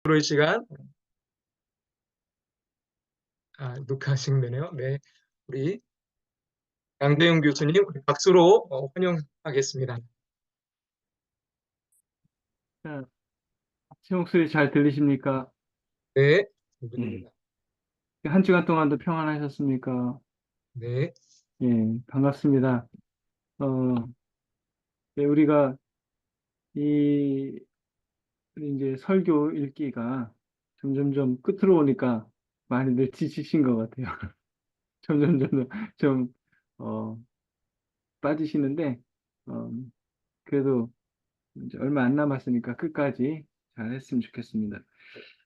그런 시간 녹화하시면 되네요. 네, 우리 양대영 교수님 우리 박수로 환영하겠습니다. 자, 제 목소리 잘 들리십니까? 네, 잘 예. 들립니다. 한 주간 동안도 평안하셨습니까? 네, 예, 반갑습니다. 어, 네, 우리가 이 이제 설교 읽기가 점점점 끝으로 오니까 많이들 지치신 것 같아요. 점점점 좀 어, 빠지시는데 어, 그래도 이제 얼마 안 남았으니까 끝까지 잘 했으면 좋겠습니다.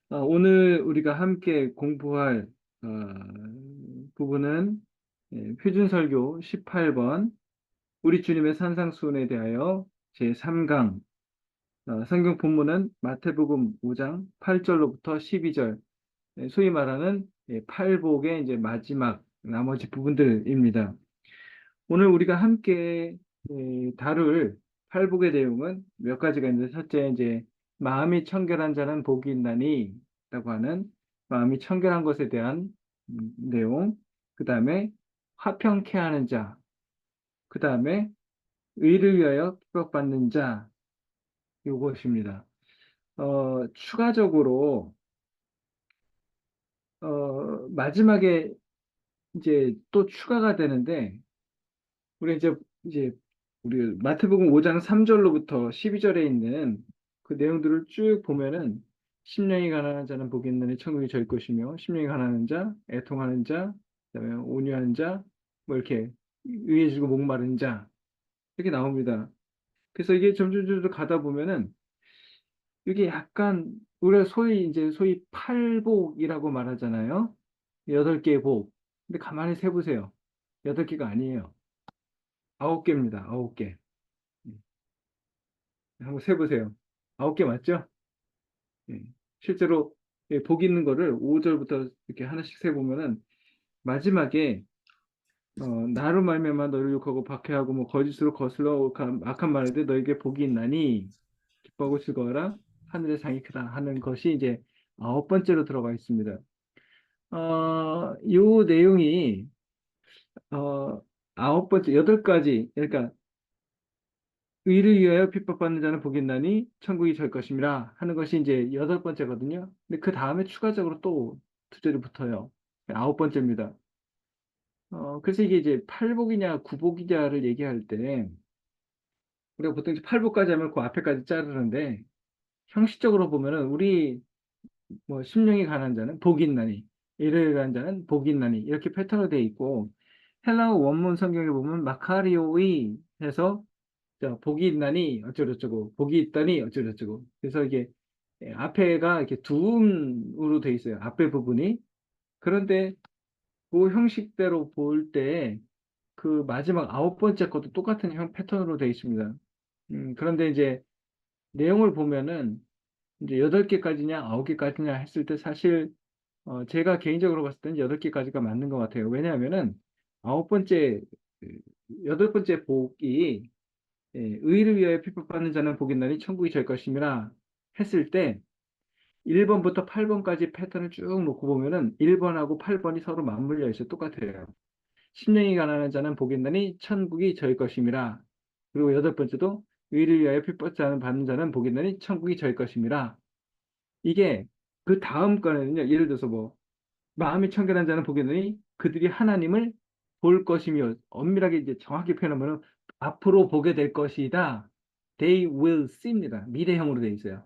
오늘 우리가 함께 공부할 어, 부분은 표준설교 18번 우리 주님의 산상수훈에 대하여 제3강 성경 본문은 마태복음 5장 8절로부터 12절 소위 말하는 팔복의 이제 마지막 나머지 부분들입니다. 오늘 우리가 함께 다룰 팔복의 내용은 몇 가지가 있는데 첫째 이제 마음이 청결한 자는 복이 있나니 라고 하는 마음이 청결한 것에 대한 내용, 그 다음에 화평케 하는 자, 그 다음에 의를 위하여 핍박받는 자, 이것입니다. 추가적으로 마지막에 이제 또 추가가 되는데 우리 이제 우리 마태복음 5장 3절로부터 12절에 있는 그 내용들을 쭉 보면은 심령이 가난한 자는 복이 있느니 천국이 저일 것이며 심령이 가난한 자, 애통하는 자, 그다음에 온유한 자, 뭐 이렇게 의해지고 목마른 자 이렇게 나옵니다. 그래서 이게 점점 가다 보면은 이게 약간 우리가 소위 팔복이라고 말하잖아요. 여덟 개의 복. 근데 가만히 세 보세요. 여덟 개가 아니에요. 아홉 개입니다. 아홉 개. 한번 세보세요. 아홉 개 맞죠? 예. 실제로 복 있는 거를 5절부터 이렇게 하나씩 세보면은 마지막에 나로 말미암아 너를 욕하고 박해하고 뭐 거짓으로 거슬러 악한 말에도 너에게 복이 있나니 기뻐하고 즐거워라 하늘의 상이 크다 하는 것이 이제 아홉 번째로 들어가 있습니다. 이 내용이 아홉 번째 여덟 가지 그러니까 의를 위하여 핍박받는 자는 복이 있나니 천국이 절 것임이라 하는 것이 이제 여덟 번째거든요. 근데 그 다음에 추가적으로 또 두 절이 붙어요. 아홉 번째입니다. 그래서 이게 이제 팔복이냐 구복이냐를 얘기할 때 우리가 보통 이제 팔복까지 하면 그 앞에까지 자르는데 형식적으로 보면은 우리 뭐 심령이 가난한 자는 복이 있나니 의를 위한 자는 복이 있나니 이렇게 패턴으로 돼 있고 헬라어 원문 성경에 보면 마카리오이 해서 자, 복이 있나니 어쩌고저쩌고, 복이 있다니 어쩌고저쩌고. 그래서 이게 앞에가 이렇게 두음으로 돼 있어요. 앞에 부분이. 그런데 그 형식대로 볼 때 그 마지막 아홉 번째 것도 똑같은 형 패턴으로 돼 있습니다. 그런데 이제 내용을 보면은 이제 여덟 개까지냐 아홉 개까지냐 했을 때 사실 제가 개인적으로 봤을 때는 여덟 개까지가 맞는 것 같아요. 왜냐하면은 아홉 번째, 그, 여덟 번째 복이 의를 위하여 핍박받는 자는 복이 있나니 천국이 될 것임이라 했을 때 1번부터 8번까지 패턴을 쭉 놓고 보면은 1번하고 8번이 서로 맞물려 있어요. 똑같아요. 심령이 가난한 자는 복이 있나니 천국이 저일 것임이라. 그리고 여덟 번째도 의를 위하여 핍박받는 자는 복이 있나니 천국이 저일 것임이라. 이게 그 다음 거는요. 예를 들어서 뭐 마음이 청결한 자는 복이 있나니 그들이 하나님을 볼 것이며 엄밀하게 이제 정확히 표현하면 앞으로 보게 될 것이다. They will see입니다. 미래형으로 되어 있어요.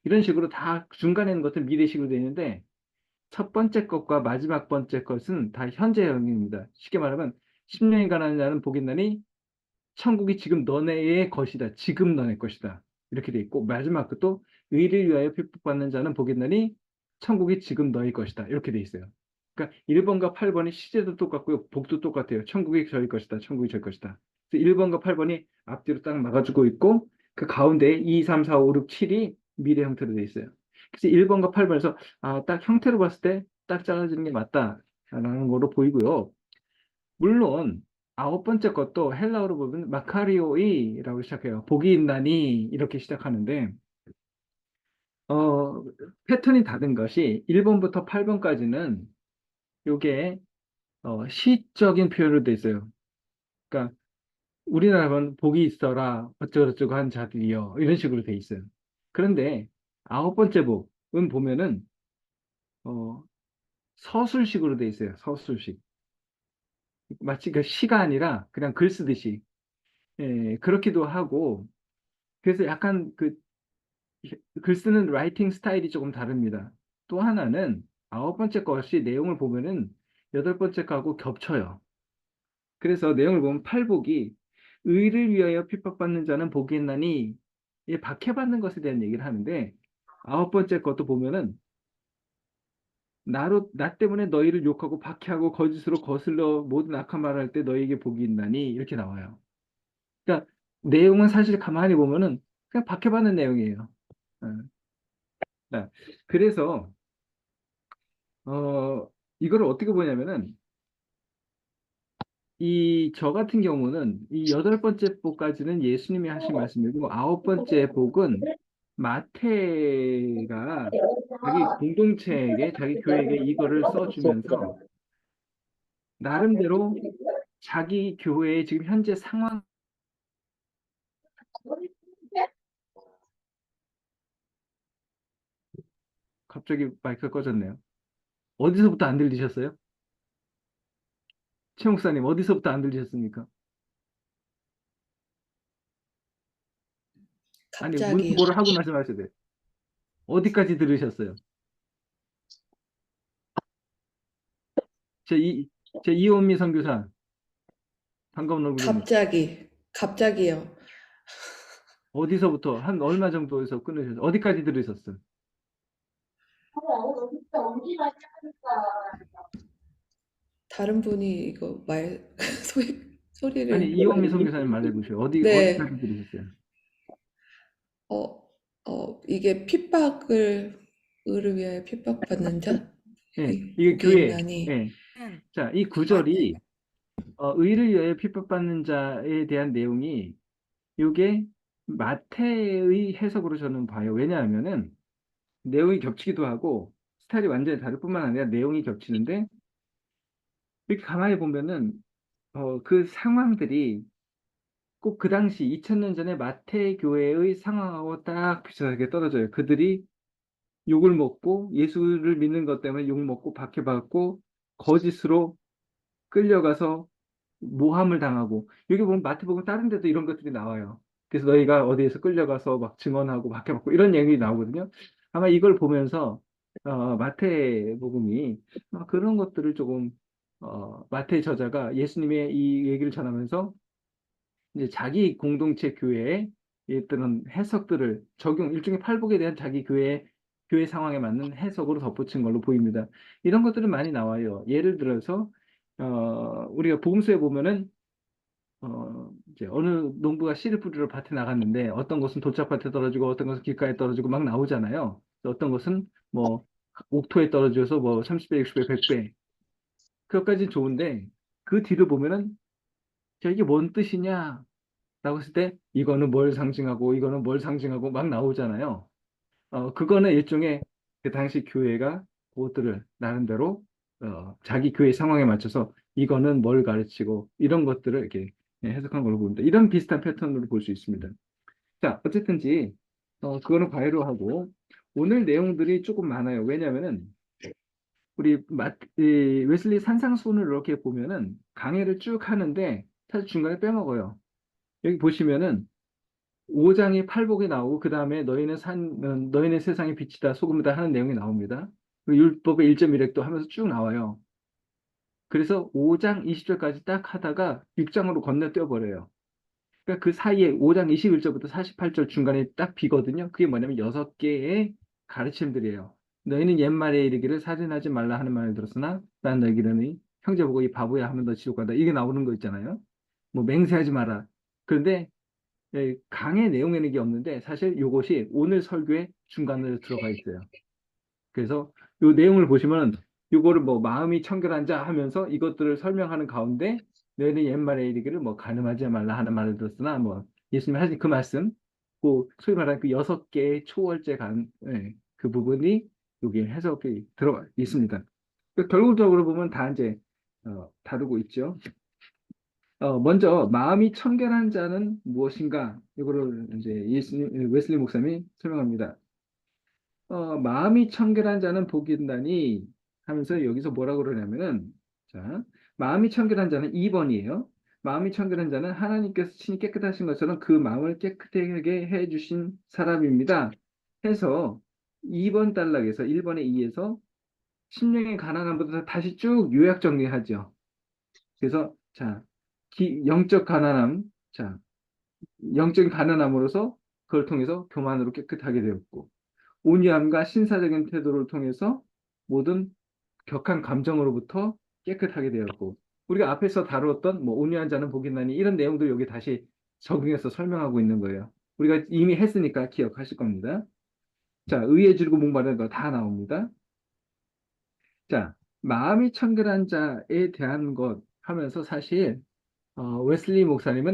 이런 식으로 다 중간에 있는 것은 미래식으로 되어 있는데 첫 번째 것과 마지막 번째 것은 다 현재형입니다. 쉽게 말하면 10년이 가난한 자는 복이 있나니 천국이 지금 너네의 것이다. 지금 너네 것이다. 이렇게 돼 있고 마지막 것도 의를 위하여 핍박받는 자는 복이 있나니 천국이 지금 너희 것이다. 이렇게 돼 있어요. 그러니까 1번과 8번이 시제도 똑같고요. 복도 똑같아요. 천국이 저희 것이다. 천국이 저희 것이다. 그래서 1번과 8번이 앞뒤로 딱 막아주고 있고 그 가운데 2, 3, 4, 5, 6, 7이 미래 형태로 돼 있어요. 그래서 1번과 8번에서 딱 형태로 봤을 때 딱 잘라지는 게 맞다라는 거로 보이고요. 물론 아홉 번째 것도 헬라어로 보면 마카리오이라고 시작해요. 복이 있나니 이렇게 시작하는데 어, 패턴이 다른 것이 1번부터 8번까지는 요게 시적인 표현으로 돼 있어요. 그러니까 우리나라는 복이 있어라 어쩌고저쩌고 한 자들이여 이런 식으로 돼 있어요. 그런데 아홉 번째 복은 보면은 어, 서술식으로 돼 있어요. 서술식. 마치 그 시가 아니라 그냥 글 쓰듯이. 예, 그렇기도 하고 그래서 약간 그 글 쓰는 라이팅 스타일이 조금 다릅니다. 또 하나는 아홉 번째 것이 내용을 보면은 여덟 번째 거하고 겹쳐요. 그래서 내용을 보면 팔복이 의를 위하여 핍박받는 자는 복이 있나니 이 박해받는 것에 대한 얘기를 하는데 아홉 번째 것도 보면은 나 때문에 너희를 욕하고 박해하고 거짓으로 거슬러 모든 악한 말을 할 때 너희에게 복이 있나니 이렇게 나와요. 그러니까 내용은 사실 가만히 보면은 그냥 박해받는 내용이에요. 어, 자, 그래서 이거를 어떻게 보냐면은 이 저 같은 경우는 이 여덟 번째 복까지는 예수님이 하신 말씀이고 아홉 번째 복은 마태가 자기 공동체에게 자기 교회에게 이거를 써주면서 나름대로 자기 교회의 지금 현재 상황 갑자기 마이크가 꺼졌네요. 어디서부터 안 들리셨어요? 최 목사님 어디서부터 안 들리셨습니까? 아니 무슨 갑자기요. 뭐를 하고 말씀하셔야 돼요. 어디까지 들으셨어요? 제 이, 제 이원미 선교사 반가운 얼굴입니다. 갑자기요. 어디서부터 한 얼마 정도에서 끊으셨어요? 어디까지 들으셨어요? 다른 분이 이거 아니 소리를, 이원미 선교사님 말해보세요. 어디까지 네, 들으셨어요? 어, 이게 의를 위하여 핍박받는 자? 예, 이 이게 복이 교회. 있나니, 예. 자, 이 구절이 의를 위하여 핍박받는 자에 대한 내용이 이게 마태의 해석으로 저는 봐요. 왜냐하면은 내용이 겹치기도 하고 스타일이 완전히 다를 뿐만 아니라 내용이 겹치는데 이렇게 가만히 보면은 그 상황들이 꼭 그 당시 2000년 전에 마태 교회의 상황하고 딱 비슷하게 떨어져요. 그들이 욕을 먹고 예수를 믿는 것 때문에 욕 먹고 박해받고 거짓으로 끌려가서 모함을 당하고 여기 보면 마태복음 다른 데도 이런 것들이 나와요. 그래서 너희가 어디에서 끌려가서 막 증언하고 박해받고 이런 얘기 나오거든요. 아마 이걸 보면서 마태복음이 그런 것들을 조금 마태 저자가 예수님의 이 얘기를 전하면서 이제 자기 공동체 교회의 이런 해석들을 일종의 팔복에 대한 자기 교회 상황에 맞는 해석으로 덧붙인 걸로 보입니다. 이런 것들은 많이 나와요. 예를 들어서 우리가 복음서에 보면은 이제 어느 농부가 씨를 뿌리러 밭에 나갔는데 어떤 것은 돌짝밭에 떨어지고 어떤 것은 길가에 떨어지고 막 나오잖아요. 어떤 것은 뭐 옥토에 떨어져서 뭐 30배, 60배, 100배. 그것까지는 좋은데 그 뒤를 보면은 자, 이게 뭔 뜻이냐? 라고 했을 때 이거는 뭘 상징하고 이거는 뭘 상징하고 막 나오잖아요. 그거는 일종의 그 당시 교회가 그것들을 나름대로 자기 교회 상황에 맞춰서 이거는 뭘 가르치고 이런 것들을 이렇게 해석한 걸로 봅니다. 이런 비슷한 패턴으로 볼 수 있습니다. 자, 어쨌든지 그거는 과외로 하고 오늘 내용들이 조금 많아요. 왜냐하면은 이 웨슬리 산상수훈을 이렇게 보면은 강해를 쭉 하는데 사실 중간에 빼먹어요. 여기 보시면은 5장이 팔복이 나오고 그 다음에 너희는 세상의 빛이다 소금이다 하는 내용이 나옵니다. 그 율법의 1.1핵도 하면서 쭉 나와요. 그래서 5장 20절까지 딱 하다가 6장으로 건너뛰어 버려요. 그러니까 그 사이에 5장 21절부터 48절 중간에 딱 비거든요. 그게 뭐냐면 6개의 가르침들이에요. 너희는 옛말에 이르기를 살인하지 말라 하는 말을 들었으나 난 너희에게 이르노니 형제 보고 이 바보야 하면 너 지옥 간다. 이게 나오는 거 있잖아요. 뭐 맹세하지 마라. 그런데 강의 내용에는 게 없는데 사실 이것이 오늘 설교의 중간으로 들어가 있어요. 그래서 이 내용을 보시면 이거를 뭐 마음이 청결한 자 하면서 이것들을 설명하는 가운데 너희는 옛말에 이르기를 뭐 간음하지 말라 하는 말을 들었으나 뭐 예수님이 하신 그 말씀, 그 소위 말하는 그 6개의 초월제 그 부분이 여기 해석이 들어가 있습니다. 결국적으로 보면 다 이제 다루고 있죠. 먼저 마음이 청결한 자는 무엇인가? 이거를 이제 웨슬리 목사님이 설명합니다. 마음이 청결한 자는 복이 있나니 하면서 여기서 뭐라 그러냐면은 자, 마음이 청결한 자는 2번이에요. 마음이 청결한 자는 하나님께서 친히 깨끗하신 것처럼 그 마음을 깨끗하게 해 주신 사람입니다. 해서 2번 단락에서 1번의 2에서 심령의 가난함부터 다시 쭉 요약 정리하죠. 그래서 자, 영적 가난함, 자, 영적인 가난함으로써 그걸 통해서 교만으로 깨끗하게 되었고 온유함과 신사적인 태도를 통해서 모든 격한 감정으로부터 깨끗하게 되었고 우리가 앞에서 다루었던 뭐 온유한 자는 복이 나니 이런 내용들 여기 다시 적용해서 설명하고 있는 거예요. 우리가 이미 했으니까 기억하실 겁니다. 자, 의에 줄고 목마른 거 다 나옵니다. 자, 마음이 청결한 자에 대한 것 하면서 사실 웨슬리 목사님은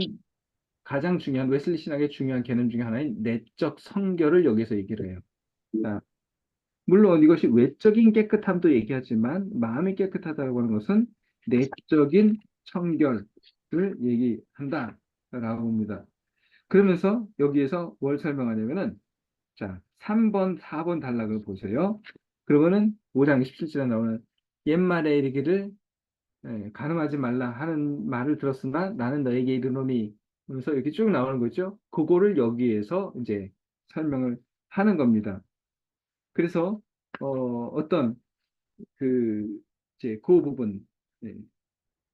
가장 중요한 웨슬리 신학의 중요한 개념 중에 하나인 내적 성결을 여기서 얘기를 해요. 자, 물론 이것이 외적인 깨끗함도 얘기하지만 마음이 깨끗하다고 하는 것은 내적인 청결을 얘기한다라고 봅니다. 그러면서 여기에서 뭘 설명하냐면은 자, 3번, 4번 단락을 보세요. 그러면은 5장 17절에 나오는 옛말에 이르기를 가늠하지 말라 하는 말을 들었으나 나는 너에게 이르노니 하면서 이렇게 쭉 나오는 거죠. 그거를 여기에서 이제 설명을 하는 겁니다. 그래서 어떤 그 이제 그 부분 네.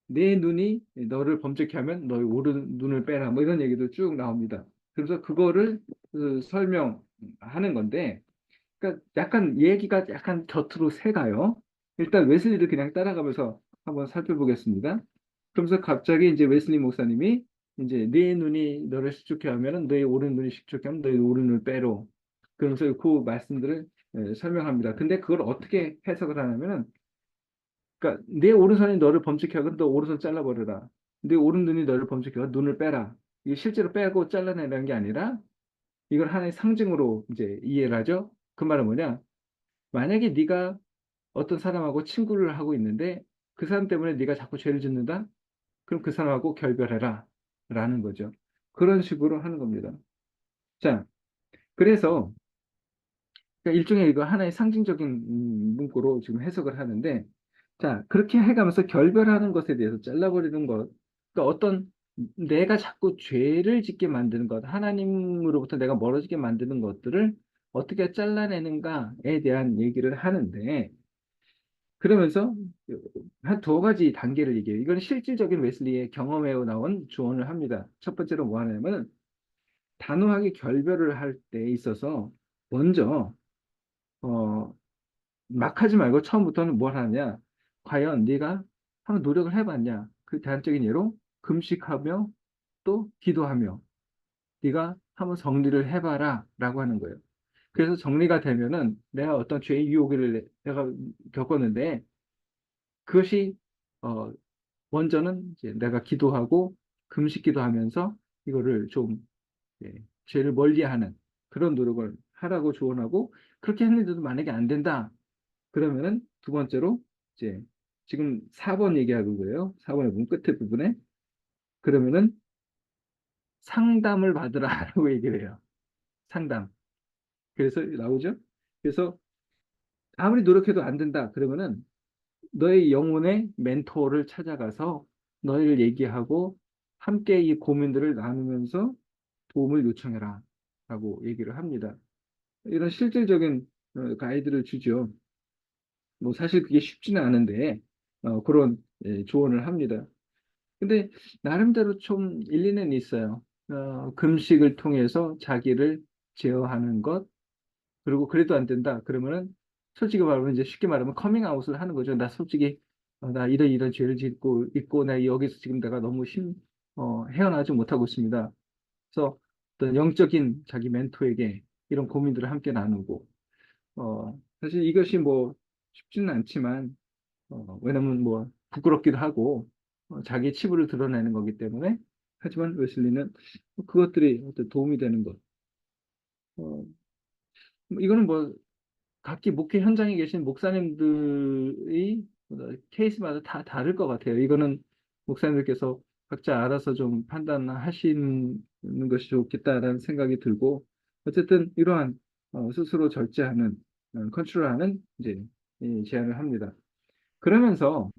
내 눈이 너를 범죄케 하면 너의 오른 눈을 빼라 뭐 이런 얘기도 쭉 나옵니다. 그래서 그거를 설명하는 건데 그러니까 약간 얘기가 약간 곁으로 새가요. 일단 웨슬리를 그냥 따라가면서 한번 살펴보겠습니다. 그러면서 갑자기 이제 웨슬리 목사님이 이제 네 눈이 너를 식축해 하면은 너의 오른 눈이 식축해 하면 너의 오른 눈을 빼로. 그러면서 그 말씀들을 설명합니다. 근데 그걸 어떻게 해석을 하냐면은 그러니까 내 오른손이 너를 범죄케 하거든 너 오른손 잘라버려라. 내 오른눈이 너를 범죄케 하거든 눈을 빼라. 이게 실제로 빼고 잘라내라는 게 아니라 이걸 하나의 상징으로 이제 이해를 하죠. 그 말은 뭐냐? 만약에 네가 어떤 사람하고 친구를 하고 있는데 그 사람 때문에 네가 자꾸 죄를 짓는다? 그럼 그 사람하고 결별해라 라는 거죠. 그런 식으로 하는 겁니다. 자, 그래서 그러니까 일종의 이거 하나의 상징적인 문구로 지금 해석을 하는데 자, 그렇게 해가면서 결별하는 것에 대해서 잘라버리는 것, 그러니까 어떤 내가 자꾸 죄를 짓게 만드는 것, 하나님으로부터 내가 멀어지게 만드는 것들을 어떻게 잘라내는가에 대한 얘기를 하는데 그러면서 한 두 가지 단계를 얘기해요. 이건 실질적인 웨슬리의 경험에 나온 조언을 합니다. 첫 번째로 뭐 하냐면 단호하게 결별을 할 때 있어서 먼저 어, 막 하지 말고 처음부터는 뭘 하냐? 과연 네가 한번 노력을 해봤냐? 그 대안적인 예로 금식하며 또 기도하며 네가 한번 정리를 해봐라 라고 하는 거예요. 그래서 정리가 되면은 내가 어떤 죄의 유혹을 내가 겪었는데 그것이 어, 먼저는 이제 내가 기도하고 금식 기도하면서 이거를 좀 예, 죄를 멀리하는 그런 노력을 하라고 조언하고 그렇게 했는데도 만약에 안 된다 그러면은 두 번째로 이제 지금 4번 얘기하는 거예요. 4번의 문 끝에 부분에 그러면은 상담을 받으라라고 얘기를 해요. 상담. 그래서 나오죠. 그래서 아무리 노력해도 안 된다. 그러면은 너의 영혼의 멘토를 찾아가서 너희를 얘기하고 함께 이 고민들을 나누면서 도움을 요청해라. 라고 얘기를 합니다. 이런 실질적인 가이드를 주죠. 뭐 사실 그게 쉽지는 않은데 그런 조언을 합니다. 근데 나름대로 좀 일리는 있어요. 금식을 통해서 자기를 제어하는 것, 그리고 그래도 안 된다. 그러면은 솔직히 말하면 이제 쉽게 말하면 커밍아웃을 하는 거죠. 나 솔직히 나 이런 죄를 짓고 있고 나 여기서 지금 내가 너무 헤어나지 못하고 있습니다. 그래서 어떤 영적인 자기 멘토에게 이런 고민들을 함께 나누고 사실 이것이 뭐 쉽지는 않지만 왜냐면 뭐 부끄럽기도 하고 자기 치부를 드러내는 거기 때문에 하지만 웨슬리는 그것들이 어떤 도움이 되는 것 이거는 뭐 각기 목회 현장에 계신 목사님들이 케이스마다 다 다를 것 같아요. 이거는 목사님들께서 각자 알아서 좀 판단하시는 것이 좋겠다라는 생각이 들고, 어쨌든 이러한 스스로 절제하는, 컨트롤하는 이제 제안을 합니다. 그러면서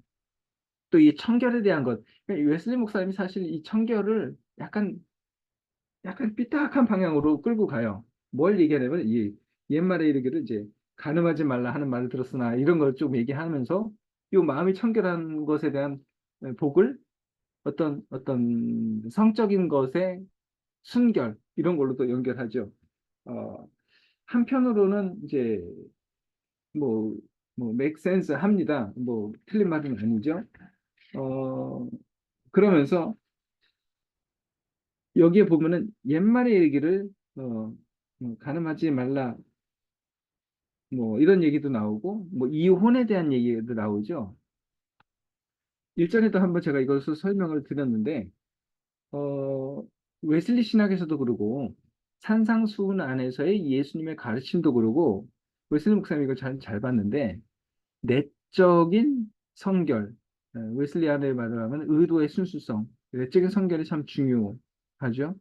또 이 청결에 대한 것, 그러니까 이 웨슬리 목사님이 사실 이 청결을 약간 삐딱한 방향으로 끌고 가요. 뭘 얘기하냐면 이 옛말에 이르기를 이제 가늠하지 말라 하는 말을 들었으나 이런 걸 좀 얘기하면서 이 마음이 청결한 것에 대한 복을 어떤 성적인 것의 순결 이런 걸로도 연결하죠. 어, 한편으로는 이제 뭐 make sense 합니다. 뭐 틀린 말은 아니죠. 어, 그러면서 여기에 보면은 옛말의 얘기를 가늠하지 말라 뭐 이런 얘기도 나오고 뭐 이혼에 대한 얘기도 나오죠. 일전에도 한번 제가 이것을 설명을 드렸는데 어, 웨슬리 신학에서도 그러고 산상수훈 안에서의 예수님의 가르침도 그러고 웨슬리 목사님이 이걸 잘 봤는데 내적인 성결, 웨슬리안의 말을 하면 의도의 순수성, 내적인 성결이 참 중요하죠.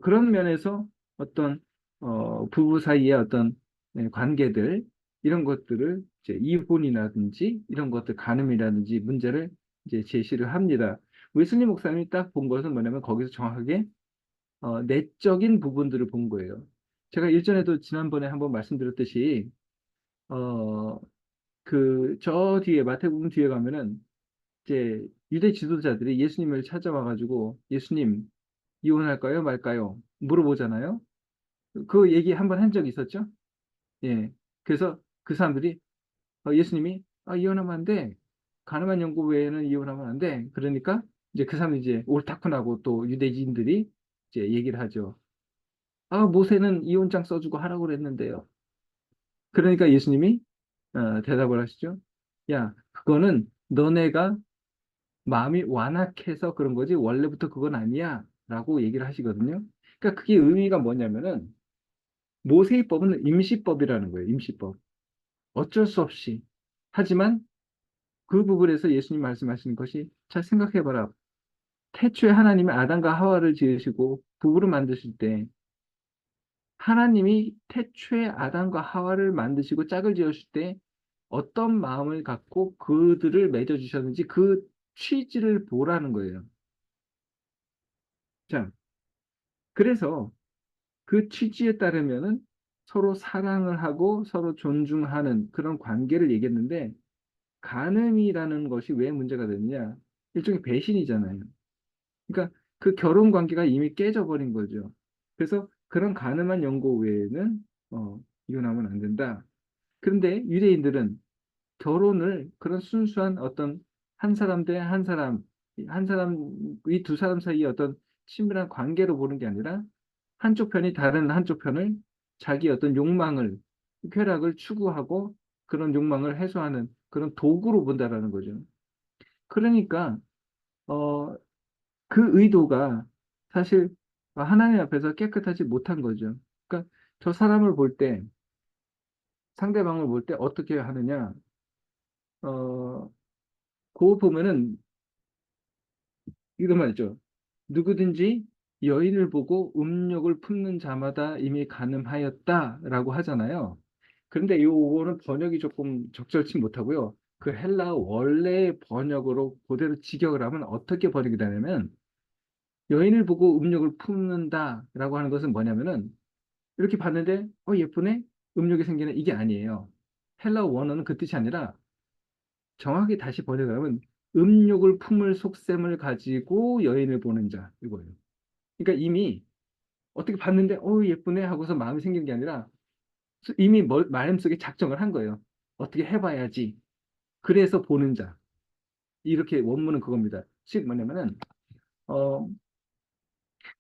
그런 면에서 어떤 부부 사이의 어떤 관계들 이런 것들을 이제 이혼이라든지 이런 것들 간음이라든지 문제를 이제 제시를 합니다. 웨슬리 목사님이 딱 본 것은 뭐냐면 거기서 정확하게 내적인 부분들을 본 거예요. 제가 일전에도 지난번에 한번 말씀드렸듯이 어, 그 저 뒤에 마태복음 뒤에 가면은 이제 유대 지도자들이 예수님을 찾아와 가지고 예수님 이혼할까요 말까요 물어보잖아요. 그 얘기 한번 한 적이 있었죠. 예. 그래서 그 사람들이 예수님이 이혼하면 안 돼. 가늠한 영구 외에는 이혼하면 안 돼. 그러니까 이제 그 사람이 이제 옳다구나고 또 유대인들이 이제 얘기를 하죠. 모세는 이혼장 써주고 하라고 그랬는데요. 그러니까 예수님이 대답을 하시죠. 야, 그거는 너네가 마음이 완악해서 그런 거지 원래부터 그건 아니야. 라고 얘기를 하시거든요. 그러니까 그게 의미가 뭐냐면은 모세의법은 임시법이라는 거예요. 임시법. 어쩔 수 없이. 하지만 그 부분에서 예수님 말씀하시는 것이 잘 생각해봐라. 태초에 하나님이 아담과 하와를 지으시고 부부를 만드실 때 하나님이 태초에 아담과 하와를 만드시고 짝을 지으실 때 어떤 마음을 갖고 그들을 맺어주셨는지 그 취지를 보라는 거예요. 자, 그래서 그 취지에 따르면은 서로 사랑을 하고 서로 존중하는 그런 관계를 얘기했는데 간음이라는 것이 왜 문제가 되느냐? 일종의 배신이잖아요. 그러니까 그 결혼 관계가 이미 깨져버린 거죠. 그래서 그런 간음한 연고 외에는 이혼하면 안 된다. 그런데 유대인들은 결혼을 그런 순수한 어떤 한 사람 대 한 사람, 한 사람, 이 두 사람 사이의 어떤 친밀한 관계로 보는 게 아니라 한쪽 편이 다른 한쪽 편을 자기 어떤 욕망을, 쾌락을 추구하고 그런 욕망을 해소하는 그런 도구로 본다라는 거죠. 그러니까, 어, 그 의도가 사실 하나님 앞에서 깨끗하지 못한 거죠. 그러니까 저 사람을 볼 때, 상대방을 볼 때 어떻게 하느냐, 어, 그거 보면은 이런 말이죠. 누구든지 여인을 보고 음욕을 품는 자마다 이미 간음하였다라고 하잖아요. 그런데 요거는 번역이 조금 적절치 못하고요. 그 헬라 원래 번역으로 그대로 직역을 하면 어떻게 번역이 되냐면 여인을 보고 음욕을 품는다라고 하는 것은 뭐냐면은 이렇게 봤는데 예쁘네? 음욕이 생기네? 이게 아니에요. 헬라 원어는 그 뜻이 아니라 정확히 다시 번역하면 음욕을 품을 속셈을 가지고 여인을 보는 자 이거예요. 그러니까 이미 어떻게 봤는데 예쁘네 하고서 마음이 생기는 게 아니라 이미 마음속에 작정을 한 거예요. 어떻게 해봐야지. 그래서 보는 자. 이렇게 원문은 그겁니다. 즉 뭐냐면은 어,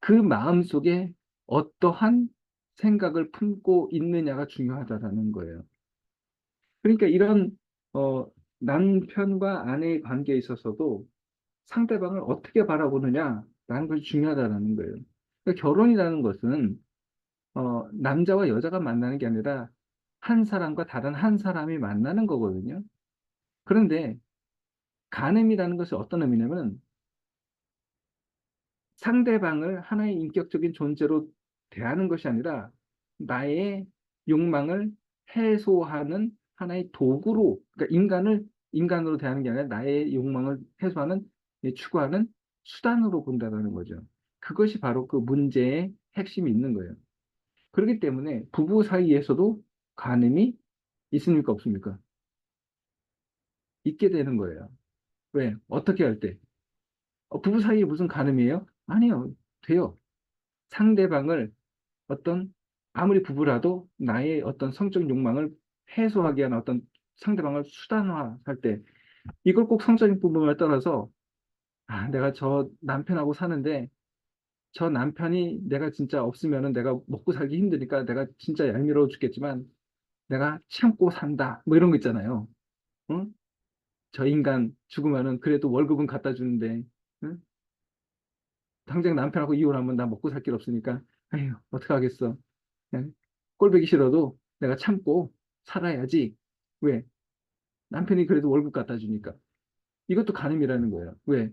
그 마음 속에 어떠한 생각을 품고 있느냐가 중요하다라는 거예요. 그러니까 이런 어, 남편과 아내의 관계에 있어서도 상대방을 어떻게 바라보느냐라는 것이 중요하다라는 거예요. 그러니까 결혼이라는 것은 남자와 여자가 만나는 게 아니라 한 사람과 다른 한 사람이 만나는 거거든요. 그런데 간음이라는 것이 어떤 의미냐면 상대방을 하나의 인격적인 존재로 대하는 것이 아니라 나의 욕망을 해소하는 하나의 도구로, 그러니까 인간을 인간으로 대하는 게 아니라 나의 욕망을 해소하는, 추구하는 수단으로 본다는 거죠. 그것이 바로 그 문제의 핵심이 있는 거예요. 그렇기 때문에 부부 사이에서도 간음이 있습니까, 없습니까? 있게 되는 거예요. 왜? 어떻게 할 때? 부부 사이에 무슨 간음이에요? 아니요. 돼요. 상대방을 어떤, 아무리 부부라도 나의 어떤 성적 욕망을 해소하기 위한 어떤 상대방을 수단화할 때, 이걸 꼭 성적인 부분을 떠나서, 내가 저 남편하고 사는데 저 남편이 내가 진짜 없으면은 내가 먹고 살기 힘드니까 내가 진짜 얄미워워 죽겠지만 내가 참고 산다, 뭐 이런 거 있잖아요. 응? 저 인간 죽으면은 그래도 월급은 갖다 주는데, 응? 당장 남편하고 이혼하면 나 먹고 살 길 없으니까, 아휴, 어떡하겠어. 그냥 꼴보기 싫어도 내가 참고 살아야지. 왜? 남편이 그래도 월급 갖다 주니까. 이것도 간음이라는 거예요. 왜?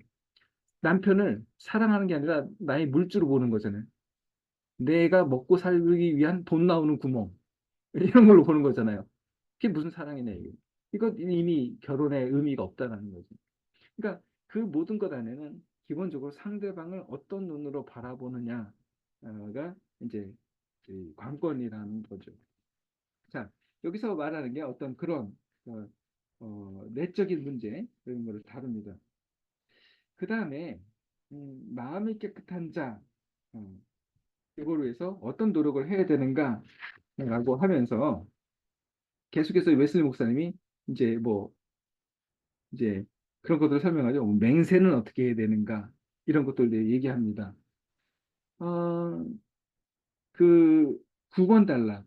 남편을 사랑하는 게 아니라 나의 물주로 보는 거잖아요. 내가 먹고 살기 위한 돈 나오는 구멍. 이런 걸로 보는 거잖아요. 그게 무슨 사랑이냐, 이게. 이거 이미 결혼의 의미가 없다라는 거죠. 그러니까 그 모든 것 안에는 기본적으로 상대방을 어떤 눈으로 바라보느냐가 이제 그 관건이라는 거죠. 자, 여기서 말하는 게 어떤 그런 내적인 문제 이런 거를 다룹니다. 그 다음에 마음이 깨끗한 자, 이거로 위해서 어떤 노력을 해야 되는가라고 하면서 계속해서 웨슬리 목사님이 이제 뭐 이제 그런 것들을 설명하죠. 맹세는 어떻게 해야 되는가 이런 것들을 얘기합니다. 어, 그 9권 달라.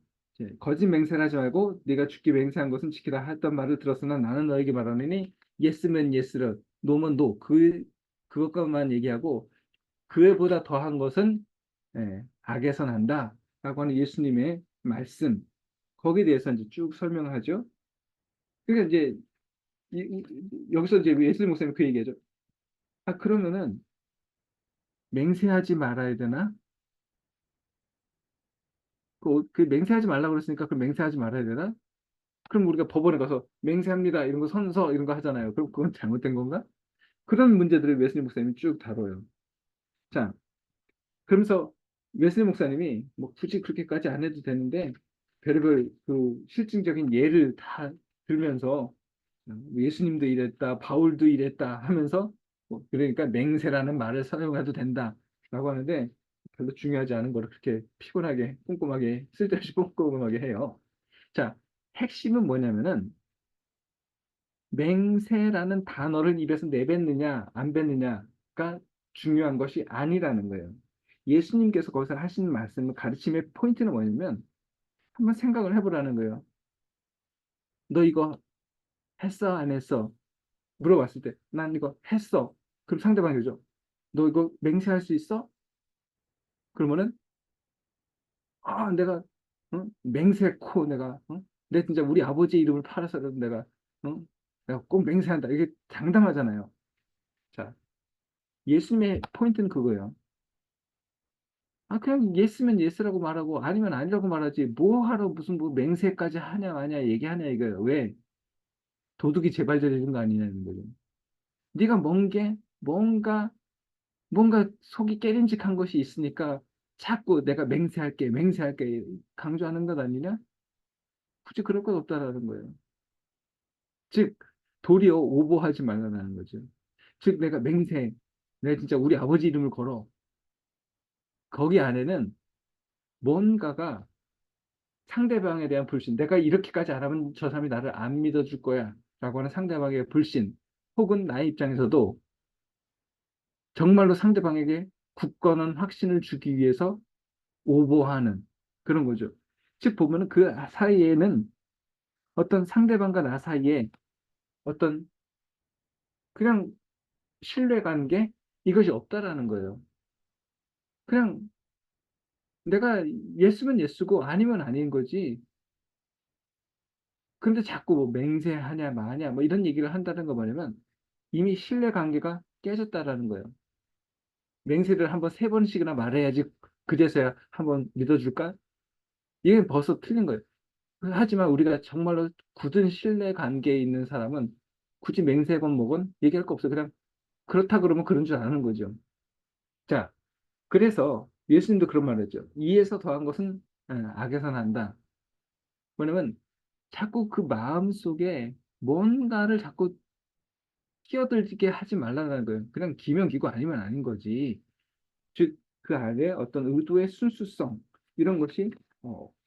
거짓 맹세를 하지 말고 네가 죽기 맹세한 것은 지키라 했던 말을 들었으나 나는 너에게 말하노니 예스면 예스를 노면 노. 그것만 얘기하고 그에보다 더한 것은 악에서 난다 라고 하는 예수님의 말씀, 거기에 대해서 이제 쭉 설명을 하죠. 그러니까 이제 여기서 이제 예수님 목사님 그 얘기하죠. 그러면은 맹세하지 말아야 되나? 그 맹세하지 말라고 그랬으니까 그 맹세하지 말아야 되나? 그럼 우리가 법원에 가서 맹세합니다 이런 거 선서 이런 거 하잖아요. 그럼 그건 잘못된 건가? 그런 문제들을 웨슬리 목사님이 쭉 다뤄요. 자, 그러면서 웨슬리 목사님이 뭐 굳이 그렇게까지 안 해도 되는데 별의별 그 실증적인 예를 다 들면서 예수님도 이랬다, 바울도 이랬다 하면서 그러니까 맹세라는 말을 사용해도 된다라고 하는데 별로 중요하지 않은 거를 그렇게 피곤하게 꼼꼼하게 쓸데없이 꼼꼼하게 해요. 자, 핵심은 뭐냐면은 맹세라는 단어를 입에서 내뱉느냐 안 뱉느냐가 중요한 것이 아니라는 거예요. 예수님께서 거기서 하신 말씀, 가르침의 포인트는 뭐냐면 한번 생각을 해보라는 거예요. 너 이거 했어 안 했어? 물어봤을 때 난 이거 했어. 그럼 상대방이 그러죠. 너 이거 맹세할 수 있어? 그러면은 내가 맹세코 내가 내 진짜 우리 아버지 이름을 팔아서라도 내가 내가 꼭 맹세한다. 이게 당당하잖아요. 자, 예수님의 포인트는 그거예요. 그냥 예스면 예스라고 말하고 아니면 아니라고 말하지 뭐 하러 무슨 뭐 맹세까지 하냐 마냐 얘기하냐 이거예요. 왜? 도둑이 재발견되는 거 아니냐는 거죠. 네가 뭔가 속이 깨림직한 것이 있으니까 자꾸 내가 맹세할게 강조하는 것 아니냐? 굳이 그럴 것 없다라는 거예요. 즉 도리어 오버하지 말라는 거죠. 즉 내가 진짜 우리 아버지 이름을 걸어. 거기 안에는 뭔가가 상대방에 대한 불신, 내가 이렇게까지 안 하면 저 사람이 나를 안 믿어줄 거야 라고 하는 상대방의 불신, 혹은 나의 입장에서도 정말로 상대방에게 굳건한 확신을 주기 위해서 오버하는 그런 거죠. 즉 보면은 그 사이에는 어떤 상대방과 나 사이에 어떤 그냥 신뢰관계 이것이 없다라는 거예요. 그냥 내가 예스면 예스고 아니면 아닌 거지. 근데 자꾸 뭐 맹세하냐 마냐 뭐 이런 얘기를 한다는 거 뭐냐면 이미 신뢰 관계가 깨졌다라는 거예요. 맹세를 한번 세 번씩이나 말해야지 그제서야 한번 믿어줄까? 이게 벌써 틀린 거예요. 하지만 우리가 정말로 굳은 신뢰 관계에 있는 사람은 굳이 맹세건 뭐건 얘기할 거 없어요. 그냥 그렇다 그러면 그런 줄 아는 거죠. 자, 그래서 예수님도 그런 말을 했죠. 이에서 더한 것은 악에서 난다. 뭐냐면 자꾸 그 마음 속에 뭔가를 자꾸 끼어들게 하지 말라는 거예요. 그냥 기면 기고 아니면 아닌 거지. 즉, 그 안에 어떤 의도의 순수성, 이런 것이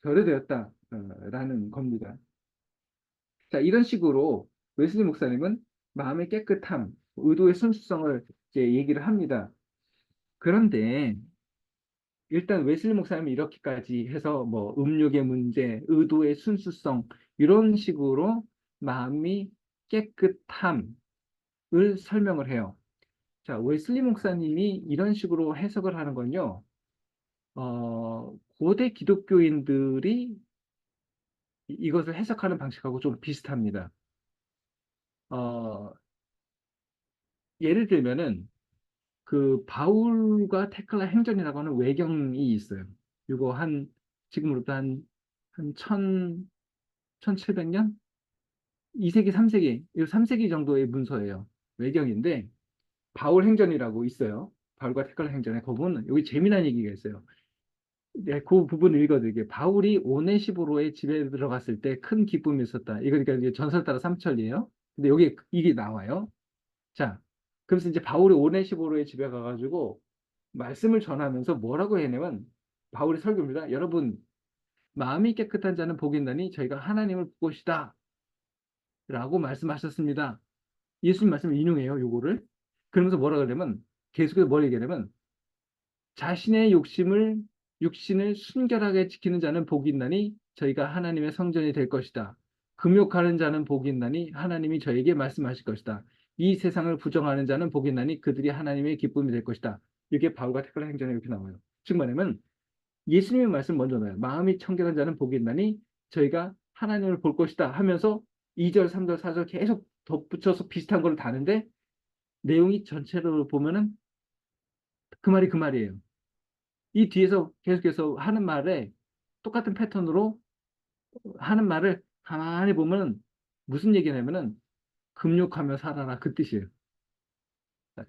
결여되었다라는 겁니다. 자, 이런 식으로 웨슬리 목사님은 마음의 깨끗함, 의도의 순수성을 이제 얘기를 합니다. 그런데 일단 웨슬리 목사님이 이렇게까지 해서 뭐 음욕의 문제, 의도의 순수성 이런 식으로 마음이 깨끗함을 설명을 해요. 자, 웨슬리 목사님이 이런 식으로 해석을 하는 건요. 고대 기독교인들이 이것을 해석하는 방식하고 좀 비슷합니다. 어, 예를 들면은 그 바울과 테클라 행전이라고 하는 외경이 있어요. 이거 지금으로부터 한 1700년? 2세기, 3세기, 이 3세기 정도의 문서예요. 외경인데 바울 행전이라고 있어요. 바울과 테클라 행전에 그 부분 여기 재미난 얘기가 있어요. 네, 그 부분 읽어드릴게요. 바울이 오네시보로의 집에 들어갔을 때 큰 기쁨이 있었다. 이거 그러니까 이게 전설 따라 삼천이에요. 근데 여기 이게 나와요. 자, 그래서 이제 바울이 오네시보로의 집에 가가지고 말씀을 전하면서 뭐라고 해내면 바울의 설교입니다. 여러분, 마음이 깨끗한 자는 복이 있나니 저희가 하나님을 볼 것이다. 라고 말씀하셨습니다. 예수님 말씀을 인용해요, 요거를. 그러면서 뭐라 그러냐면 계속해서 뭘 얘기하냐면 자신의 육신을 순결하게 지키는 자는 복이 있나니 저희가 하나님의 성전이 될 것이다. 금욕하는 자는 복이 있나니 하나님이 저에게 말씀하실 것이다. 이 세상을 부정하는 자는 복이 있나니 그들이 하나님의 기쁨이 될 것이다. 이게 바울과 테클라 행전에 이렇게 나와요. 즉 말하면 예수님의 말씀 먼저 나와요. 마음이 청결한 자는 복이 있나니 저희가 하나님을 볼 것이다 하면서 2절, 3절, 4절 계속 덧붙여서 비슷한 걸 다는데 내용이 전체로 보면은 그 말이 그 말이에요. 이 뒤에서 계속해서 하는 말에 똑같은 패턴으로 하는 말을 가만히 보면 무슨 얘기냐면은 금욕하며 살아라 그 뜻이에요.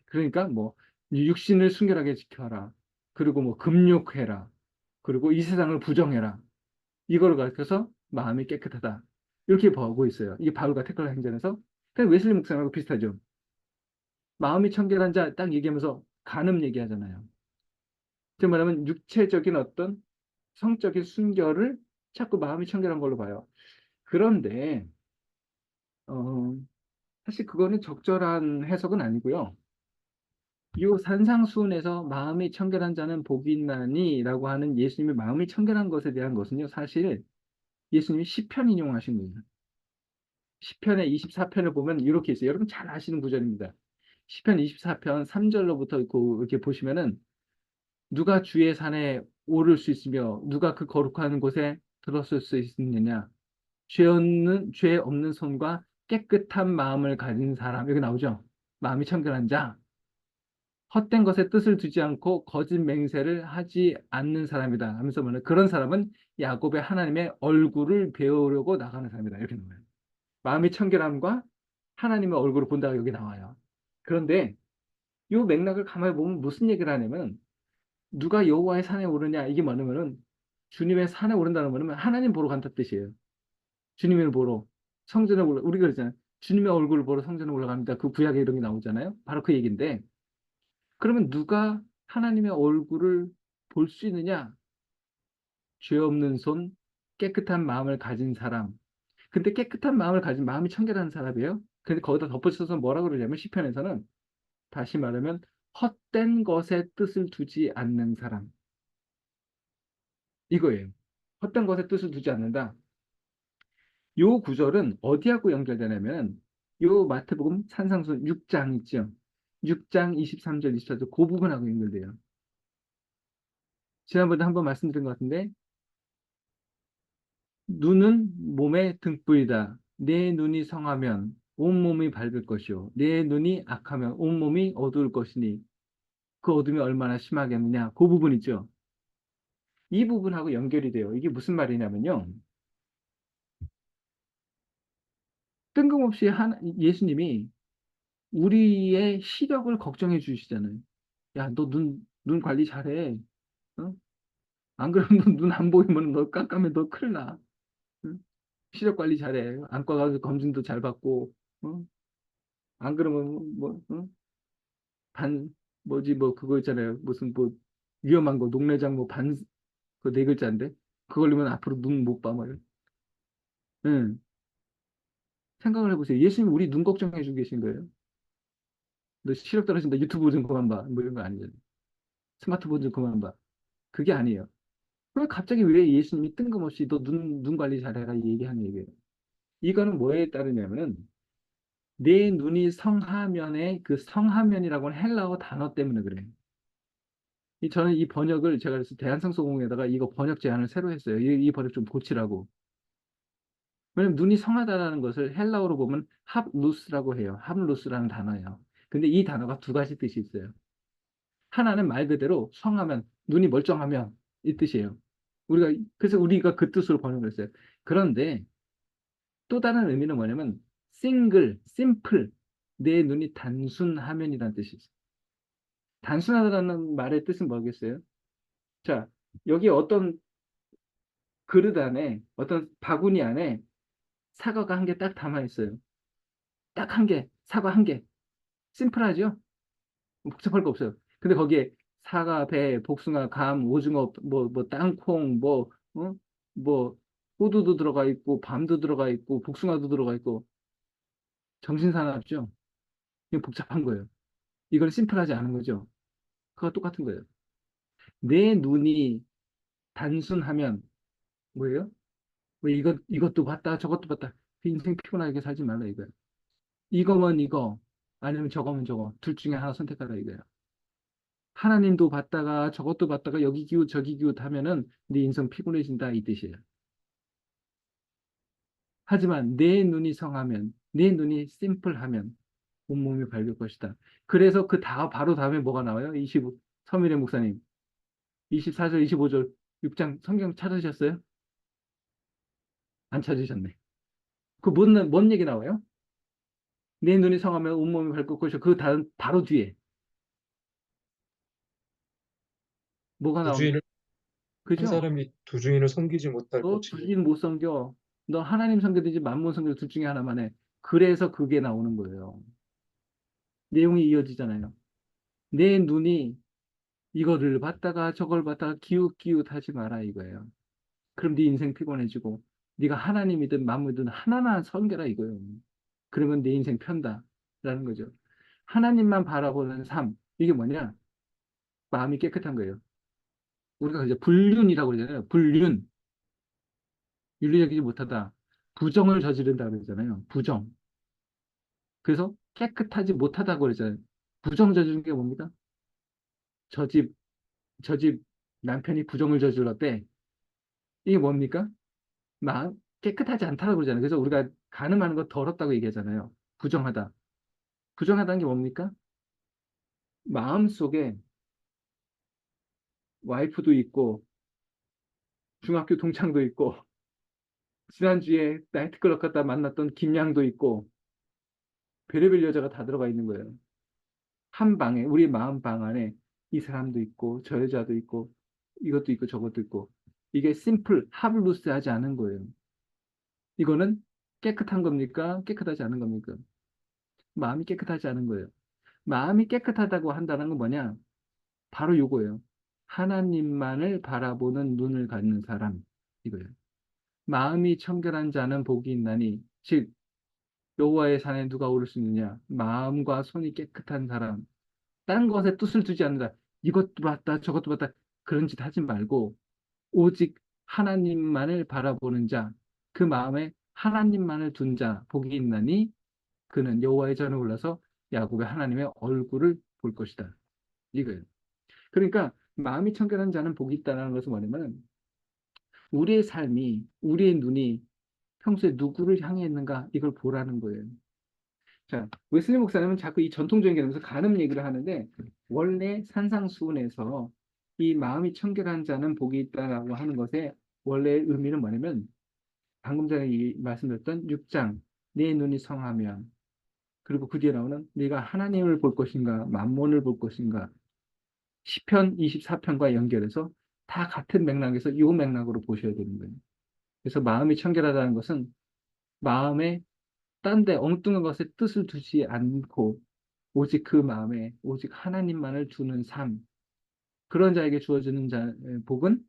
그러니까 뭐 육신을 순결하게 지켜라. 그리고 뭐 금욕해라. 그리고 이 세상을 부정해라. 이걸 가르쳐서 마음이 깨끗하다. 이렇게 보고 있어요. 이게 바울과 테클라 행전에서. 그냥 웨슬리 목사님하고 비슷하죠. 마음이 청결한 자 딱 얘기하면서 간음 얘기하잖아요. 즉 말하면 육체적인 어떤 성적인 순결을 자꾸 마음이 청결한 걸로 봐요. 그런데 어, 사실 그거는 적절한 해석은 아니고요. 이 산상수훈에서 마음이 청결한 자는 복이 있나니라고 하는 예수님의 마음이 청결한 것에 대한 것은요. 사실 예수님이 시편 인용하신 거예요. 시편의 24편을 보면 이렇게 있어요. 여러분 잘 아시는 구절입니다. 시편 24편 3절로부터 이렇게 보시면은 누가 주의 산에 오를 수 있으며 누가 그 거룩한 곳에 들어설 수 있느냐 죄 없는 손과 깨끗한 마음을 가진 사람 여기 나오죠. 마음이 청결한 자 헛된 것에 뜻을 두지 않고 거짓 맹세를 하지 않는 사람이다 하면서 뭐냐 그런 사람은 야곱의 하나님의 얼굴을 배우려고 나가는 사람이다 이렇게 나와요. 마음이 청결함과 하나님의 얼굴을 본다가 여기 나와요. 그런데 이 맥락을 가만히 보면 무슨 얘기를 하냐면 누가 여호와의 산에 오르냐 이게 뭐냐면은 주님의 산에 오른다는 거는 하나님 보러 간다는 뜻이에요. 주님을 보러 성전에 우리가 그러잖아요. 주님의 얼굴을 보러 성전에 올라갑니다. 그 구약에 이런 게 나오잖아요. 바로 그 얘기인데 그러면 누가 하나님의 얼굴을 볼 수 있느냐? 죄 없는 손, 깨끗한 마음을 가진 사람. 근데 깨끗한 마음을 가진 마음이 청결한 사람이에요. 근데 거기다 덧붙여서 뭐라 그러냐면 시편에서는 다시 말하면 헛된 것에 뜻을 두지 않는 사람. 이거예요. 헛된 것에 뜻을 두지 않는다. 요 구절은 어디하고 연결되냐면 요 마태복음 산상순 6장 있죠. 6장 23절 24절 그 부분하고 연결돼요. 지난번에 한번 말씀드린 것 같은데 눈은 몸의 등불이다. 내 눈이 성하면 온몸이 밝을 것이요. 내 눈이 악하면 온몸이 어두울 것이니 그 어둠이 얼마나 심하겠느냐. 그 부분 있죠. 이 부분하고 연결이 돼요. 이게 무슨 말이냐면요. 뜬금없이 예수님이 우리의 시력을 걱정해 주시잖아요. 야, 너 눈 관리 잘해. 어? 안 그러면 눈 안 보이면 너 깜깜해. 너 큰일 나. 응? 시력 관리 잘해. 안과 가서 검진도 잘 받고. 어? 안 그러면 뭐, 어? 뭐지, 뭐, 그거 있잖아요. 무슨 뭐, 위험한 거, 녹내장 뭐, 그 네 글자인데. 그거 걸리면 앞으로 눈 못 봐, 뭐. 응. 생각을 해보세요. 예수님 우리 눈 걱정해 주고 계신 거예요. 너 시력 떨어진다. 유튜브 좀 그만 봐. 뭐 이런 거 아니잖아요. 스마트폰 좀 그만 봐. 그게 아니에요. 그럼 갑자기 왜 예수님이 뜬금없이 너 눈 관리 잘해라 이 얘기하는 얘기예요. 이거는 뭐에 따르냐면은 내 눈이 성하면의 그 성하면이라고 하는 헬라어 단어 때문에 그래요. 저는 이 번역을 제가 그래서 대한성서공에다가 이거 번역 제안을 새로 했어요. 이 번역 좀 고치라고. 왜냐면 눈이 성하다라는 것을 헬라어로 보면 합루스라고 해요. 합루스라는 단어예요. 근데 이 단어가 두 가지 뜻이 있어요. 하나는 말 그대로 성하면, 눈이 멀쩡하면 이 뜻이에요. 그래서 우리가 그 뜻으로 번역을 했어요. 그런데 또 다른 의미는 뭐냐면 심플, 내 눈이 단순하면이라는 뜻이 있어요. 단순하다는 말의 뜻은 뭐겠어요? 자, 여기 어떤 그릇 안에, 어떤 바구니 안에 사과가 한 개 딱 담아 있어요. 딱 한 개, 사과 한 개. 심플하죠? 복잡할 거 없어요. 근데 거기에 사과, 배, 복숭아, 감, 오징어, 땅콩, 뭐, 호두도 들어가 있고, 밤도 들어가 있고, 복숭아도 들어가 있고, 정신사납죠? 이거 복잡한 거예요. 이건 심플하지 않은 거죠. 그거 똑같은 거예요. 내 눈이 단순하면 뭐예요? 뭐 이것도 봤다, 저것도 봤다. 그 인생 피곤하게 살지 말라 이거야. 이거면 이거, 아니면 저거면 저거. 둘 중에 하나 선택하라 이거야. 하나님도 봤다가 저것도 봤다가 여기 기웃 저기 기웃 하면은 네 인생 피곤해진다 이 뜻이에요. 하지만 내 눈이 성하면, 내 눈이 심플하면 온몸이 밝을 것이다. 그래서 바로 다음에 뭐가 나와요? 25, 서미래 목사님. 24절, 25절, 6장 성경 찾으셨어요? 안 찾으셨네. 뭔 얘기 나와요? 내 눈이 성하면 온몸이 밝을 것이고 그 다음 바로 뒤에 뭐가 두 나옵니까? 주인을 한 그죠? 사람이 두 주인을 섬기지 못할 너 것이니 주인 못 섬겨. 너 하나님 섬기든지 만몬 섬겨 둘 중에 하나만 해. 그래서 그게 나오는 거예요. 내용이 이어지잖아요. 내 눈이 이거를 봤다가 저걸 봤다가 기웃기웃 하지 마라 이거예요. 그럼 네 인생 피곤해지고 네가 하나님이든 만물이든 하나만 섬겨라 이거예요. 그러면 내 인생 편다라는 거죠. 하나님만 바라보는 삶. 이게 뭐냐? 마음이 깨끗한 거예요. 우리가 이제 불륜이라고 그러잖아요. 불륜. 윤리적이지 못하다. 부정을 저지른다 그러잖아요. 부정. 그래서 깨끗하지 못하다고 그러잖아요. 부정 저지른 게 뭡니까? 저 집, 저 집 남편이 부정을 저질렀대. 이게 뭡니까? 마음 깨끗하지 않다고 그러잖아요. 그래서 우리가 가늠하는 거 더럽다고 얘기하잖아요. 부정하다. 부정하다는 게 뭡니까? 마음 속에 와이프도 있고 중학교 동창도 있고 지난주에 나이트클럽 갔다 만났던 김양도 있고 별의별 여자가 다 들어가 있는 거예요. 한 방에 우리 마음 방 안에 이 사람도 있고 저 여자도 있고 이것도 있고 저것도 있고 이게 심플 하블루스하지 않은 거예요. 이거는 깨끗한 겁니까? 깨끗하지 않은 겁니까? 마음이 깨끗하지 않은 거예요. 마음이 깨끗하다고 한다는 건 뭐냐? 바로 요거예요. 하나님만을 바라보는 눈을 갖는 사람 이거예요. 마음이 청결한 자는 복이 있나니 즉 여호와의 산에 누가 오를 수 있느냐? 마음과 손이 깨끗한 사람. 딴 것에 뜻을 두지 않는다. 이것도 봤다, 저것도 봤다. 그런 짓 하지 말고 오직 하나님만을 바라보는 자, 그 마음에 하나님만을 둔 자, 복이 있나니 그는 여호와의 전에 올라서 야곱의 하나님의 얼굴을 볼 것이다. 이거예요. 그러니까 마음이 청결한 자는 복이 있다는 것은 뭐냐면 우리의 삶이, 우리의 눈이 평소에 누구를 향해 있는가 이걸 보라는 거예요. 자, 웨슬리 목사님은 자꾸 이 전통적인 개념에서 간음 얘기를 하는데 원래 산상수훈에서 이 마음이 청결한 자는 복이 있다라고 하는 것의 원래의 의미는 뭐냐면 방금 전에 말씀드렸던 6장 내 눈이 성하면 그리고 그 뒤에 나오는 네가 하나님을 볼 것인가 만몬을 볼 것인가 시편 24편과 연결해서 다 같은 맥락에서 이 맥락으로 보셔야 되는 거예요. 그래서 마음이 청결하다는 것은 마음에 딴 데 엉뚱한 것에 뜻을 두지 않고 오직 그 마음에 오직 하나님만을 두는 삶. 그런 자에게 주어지는 복은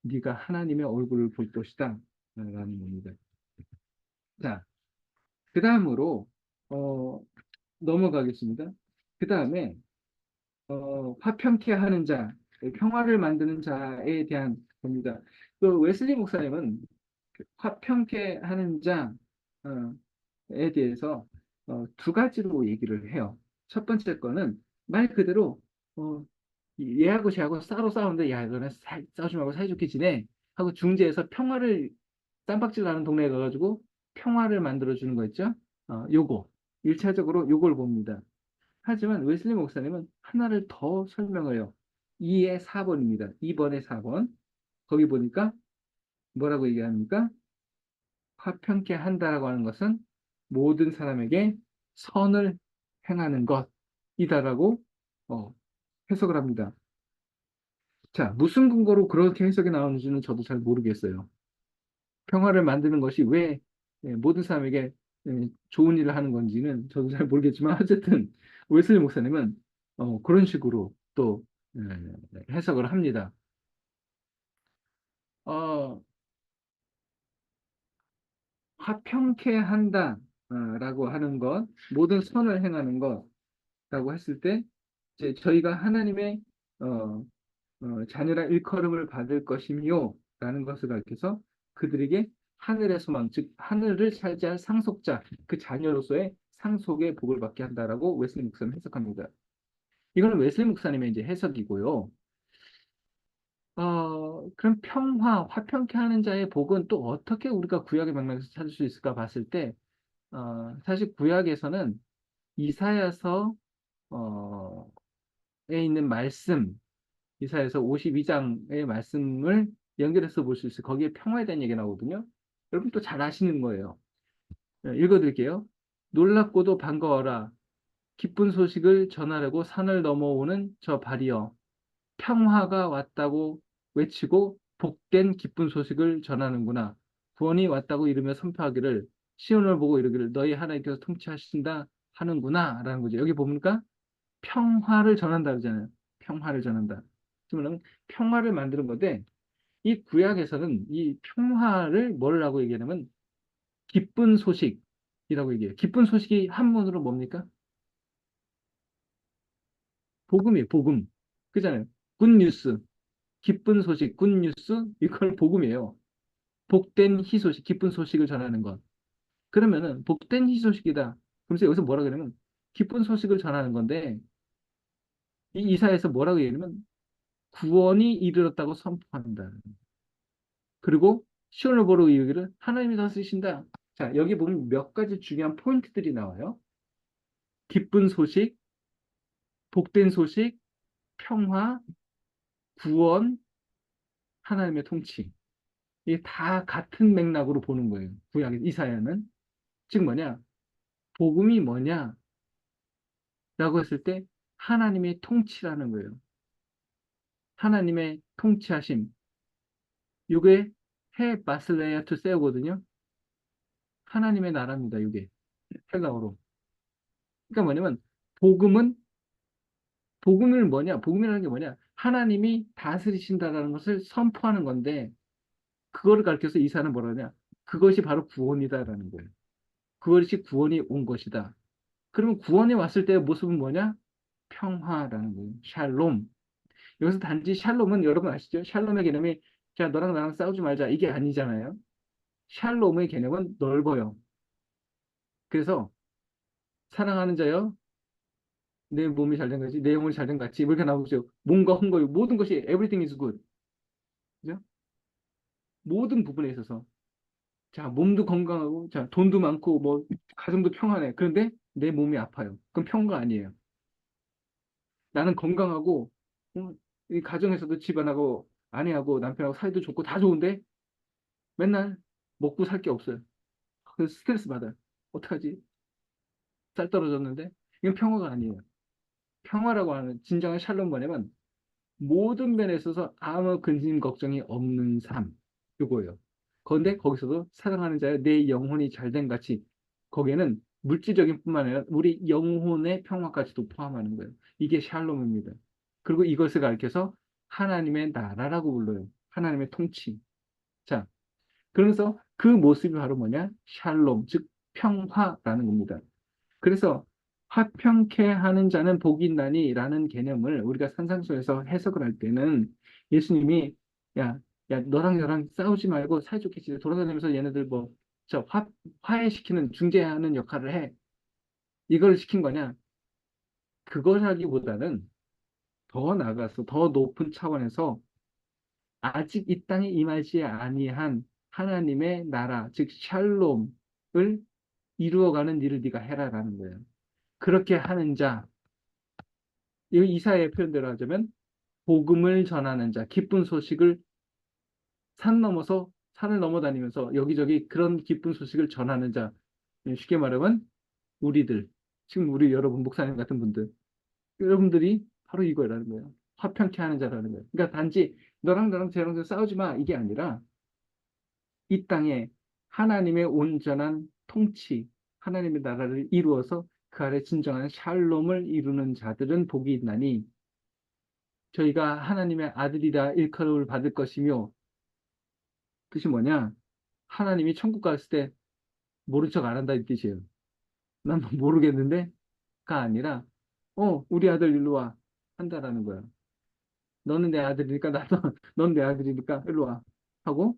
네가 하나님의 얼굴을 볼 것이다 라는 겁니다. 자, 그 다음으로 넘어가겠습니다. 그 다음에 화평케 하는 자, 평화를 만드는 자에 대한 겁니다. 그 웨슬리 목사님은 그 화평케 하는 자에 대해서 두 가지로 얘기를 해요. 첫 번째 거는 말 그대로 어, 얘하고 쟤하고 싸로 싸우는데 야 너네 싸우지 말고 사이좋게 지내 하고 중재해서 평화를 쌈박질 나는 동네에 가가지고 평화를 만들어주는 거 있죠? 요거 1차적으로 요걸 봅니다. 하지만 웨슬리 목사님은 하나를 더 설명해요. 2의 4번입니다. 2번의 4번. 거기 보니까 뭐라고 얘기합니까? 화평케 한다라고 하는 것은 모든 사람에게 선을 행하는 것이다라고 해석을 합니다. 자, 무슨 근거로 그렇게 해석이 나오는지는 저도 잘 모르겠어요. 평화를 만드는 것이 왜 모든 사람에게 좋은 일을 하는 건지는 저도 잘 모르겠지만 어쨌든 웨슬리 목사님은 그런 식으로 또 해석을 합니다. 어, 화평케 한다라고 하는 것, 모든 선을 행하는 것라고 했을 때 이제 저희가 하나님의 어, 자녀라 일컬음을 받을 것이며 라는 것을 가르쳐서 그들에게 하늘의 소망, 즉 하늘을 차지할 상속자, 그 자녀로서의 상속의 복을 받게 한다라고 웨슬리 목사님 해석합니다. 이거는 웨슬리 목사님의 이제 해석이고요. 그럼 평화, 화평케 하는 자의 복은 또 어떻게 우리가 구약의 맥락에서 찾을 수 있을까 봤을 때, 사실 구약에서는 이사야서 에 있는 말씀, 이사야서 52장의 말씀을 연결해서 볼 수 있어요. 거기에 평화에 대한 얘기가 나오거든요. 여러분 또 잘 아시는 거예요. 읽어드릴게요. 놀랍고도 반가워라. 기쁜 소식을 전하려고 산을 넘어오는 저 발이여. 평화가 왔다고 외치고 복된 기쁜 소식을 전하는구나. 구원이 왔다고 이르며 선포하기를 시온을 보고 이르기를 너희 하나님께서 통치하신다 하는구나 라는 거죠. 여기 보니까 평화를 전한다 그러잖아요. 평화를 전한다. 그러면 평화를 만드는 건데 이 구약에서는 이 평화를 뭐라고 얘기하냐면 기쁜 소식이라고 얘기해요. 기쁜 소식이 한문으로 뭡니까? 복음이에요. 복음. 그잖아요. 굿뉴스. 기쁜 소식, 굿뉴스 이걸 복음이에요. 복된 희소식, 기쁜 소식을 전하는 것. 그러면은 복된 희소식이다. 그래서 여기서 뭐라 그러냐면 기쁜 소식을 전하는 건데 이 이사에서 뭐라고 얘기하냐면 구원이 이르렀다고 선포한다. 그리고 시온을 보러 이르기를 하나님이 다스리신다. 자, 여기 보면 몇 가지 중요한 포인트들이 나와요. 기쁜 소식, 복된 소식, 평화, 구원, 하나님의 통치. 이게 다 같은 맥락으로 보는 거예요. 구약 이사야는. 즉 뭐냐? 복음이 뭐냐라고 했을 때 하나님의 통치라는 거예요. 하나님의 통치하심. 이게 해 바슬레야 투세오거든요. 하나님의 나라입니다. 이게 헬라어로. 그러니까 뭐냐면 복음은 복음을 뭐냐? 복음이라는 게 뭐냐? 하나님이 다스리신다라는 것을 선포하는 건데 그거를 가르쳐서 이사는 뭐라 하냐? 그것이 바로 구원이다라는 거예요. 그것이 구원이 온 것이다. 그러면 구원이 왔을 때의 모습은 뭐냐? 평화라는 거예요. 샬롬. 여기서 단지 샬롬은 여러분 아시죠? 샬롬의 개념이 자 너랑 나랑 싸우지 말자 이게 아니잖아요. 샬롬의 개념은 넓어요. 그래서 사랑하는 자여 내 몸이 잘 된 거지 내 영혼이 잘 된 것 같이 이렇게 나오죠. 뭔가 한 거요. 모든 것이 everything is good. 그죠? 모든 부분에 있어서. 자, 몸도 건강하고, 자, 돈도 많고, 뭐, 가정도 평안해. 그런데 내 몸이 아파요. 그럼 평가 아니에요. 나는 건강하고, 이 가정에서도 집안하고, 아내하고, 남편하고 사이도 좋고, 다 좋은데, 맨날 먹고 살 게 없어요. 그래서 스트레스 받아요. 어떡하지? 쌀 떨어졌는데? 이건 평화가 아니에요. 평화라고 하는 진정한 샬롬 뭐냐면, 모든 면에 있어서 아무 근심 걱정이 없는 삶. 요거예요. 그런데 거기서도 사랑하는 자여 내 영혼이 잘된 같이 거기에는 물질적인 뿐만 아니라 우리 영혼의 평화까지도 포함하는 거예요. 이게 샬롬입니다. 그리고 이것을 가리켜서 하나님의 나라라고 불러요. 하나님의 통치. 자, 그래서 그 모습이 바로 뭐냐? 샬롬, 즉 평화라는 겁니다. 그래서 화평케 하는 자는 복이 있나니라는 개념을 우리가 산상수에서 해석을 할 때는 예수님이 야, 너랑 나랑 싸우지 말고 사이좋게 지내 돌아다니면서 얘네들 뭐 화해시키는 중재하는 역할을 해. 이걸 시킨 거냐? 그걸 하기보다는 더 나아가서 더 높은 차원에서 아직 이 땅에 임하지 아니한 하나님의 나라, 즉 샬롬을 이루어가는 일을 네가 해라라는 거예요. 그렇게 하는 자, 이 이사야의 표현대로 하자면 복음을 전하는 자, 기쁜 소식을 산 넘어서 산을 넘어 다니면서 여기저기 그런 기쁜 소식을 전하는 자, 쉽게 말하면 우리들, 지금 우리 여러분 목사님 같은 분들, 여러분들이 바로 이거라는 거예요. 화평케 하는 자라는 거예요. 그러니까 단지 너랑 나랑 쟤랑 싸우지 마 이게 아니라 이 땅에 하나님의 온전한 통치, 하나님의 나라를 이루어서 그 아래 진정한 샬롬을 이루는 자들은 복이 있나니 저희가 하나님의 아들이라 일컬음을 받을 것이며 뜻이 뭐냐? 하나님이 천국 갔을 때 모른 척 안 한다 이 뜻이에요. 난 모르겠는데가 아니라 우리 아들 일로 와 한다라는 거야. 너는 내 아들이니까 나도 넌 내 아들이니까 일로 와 하고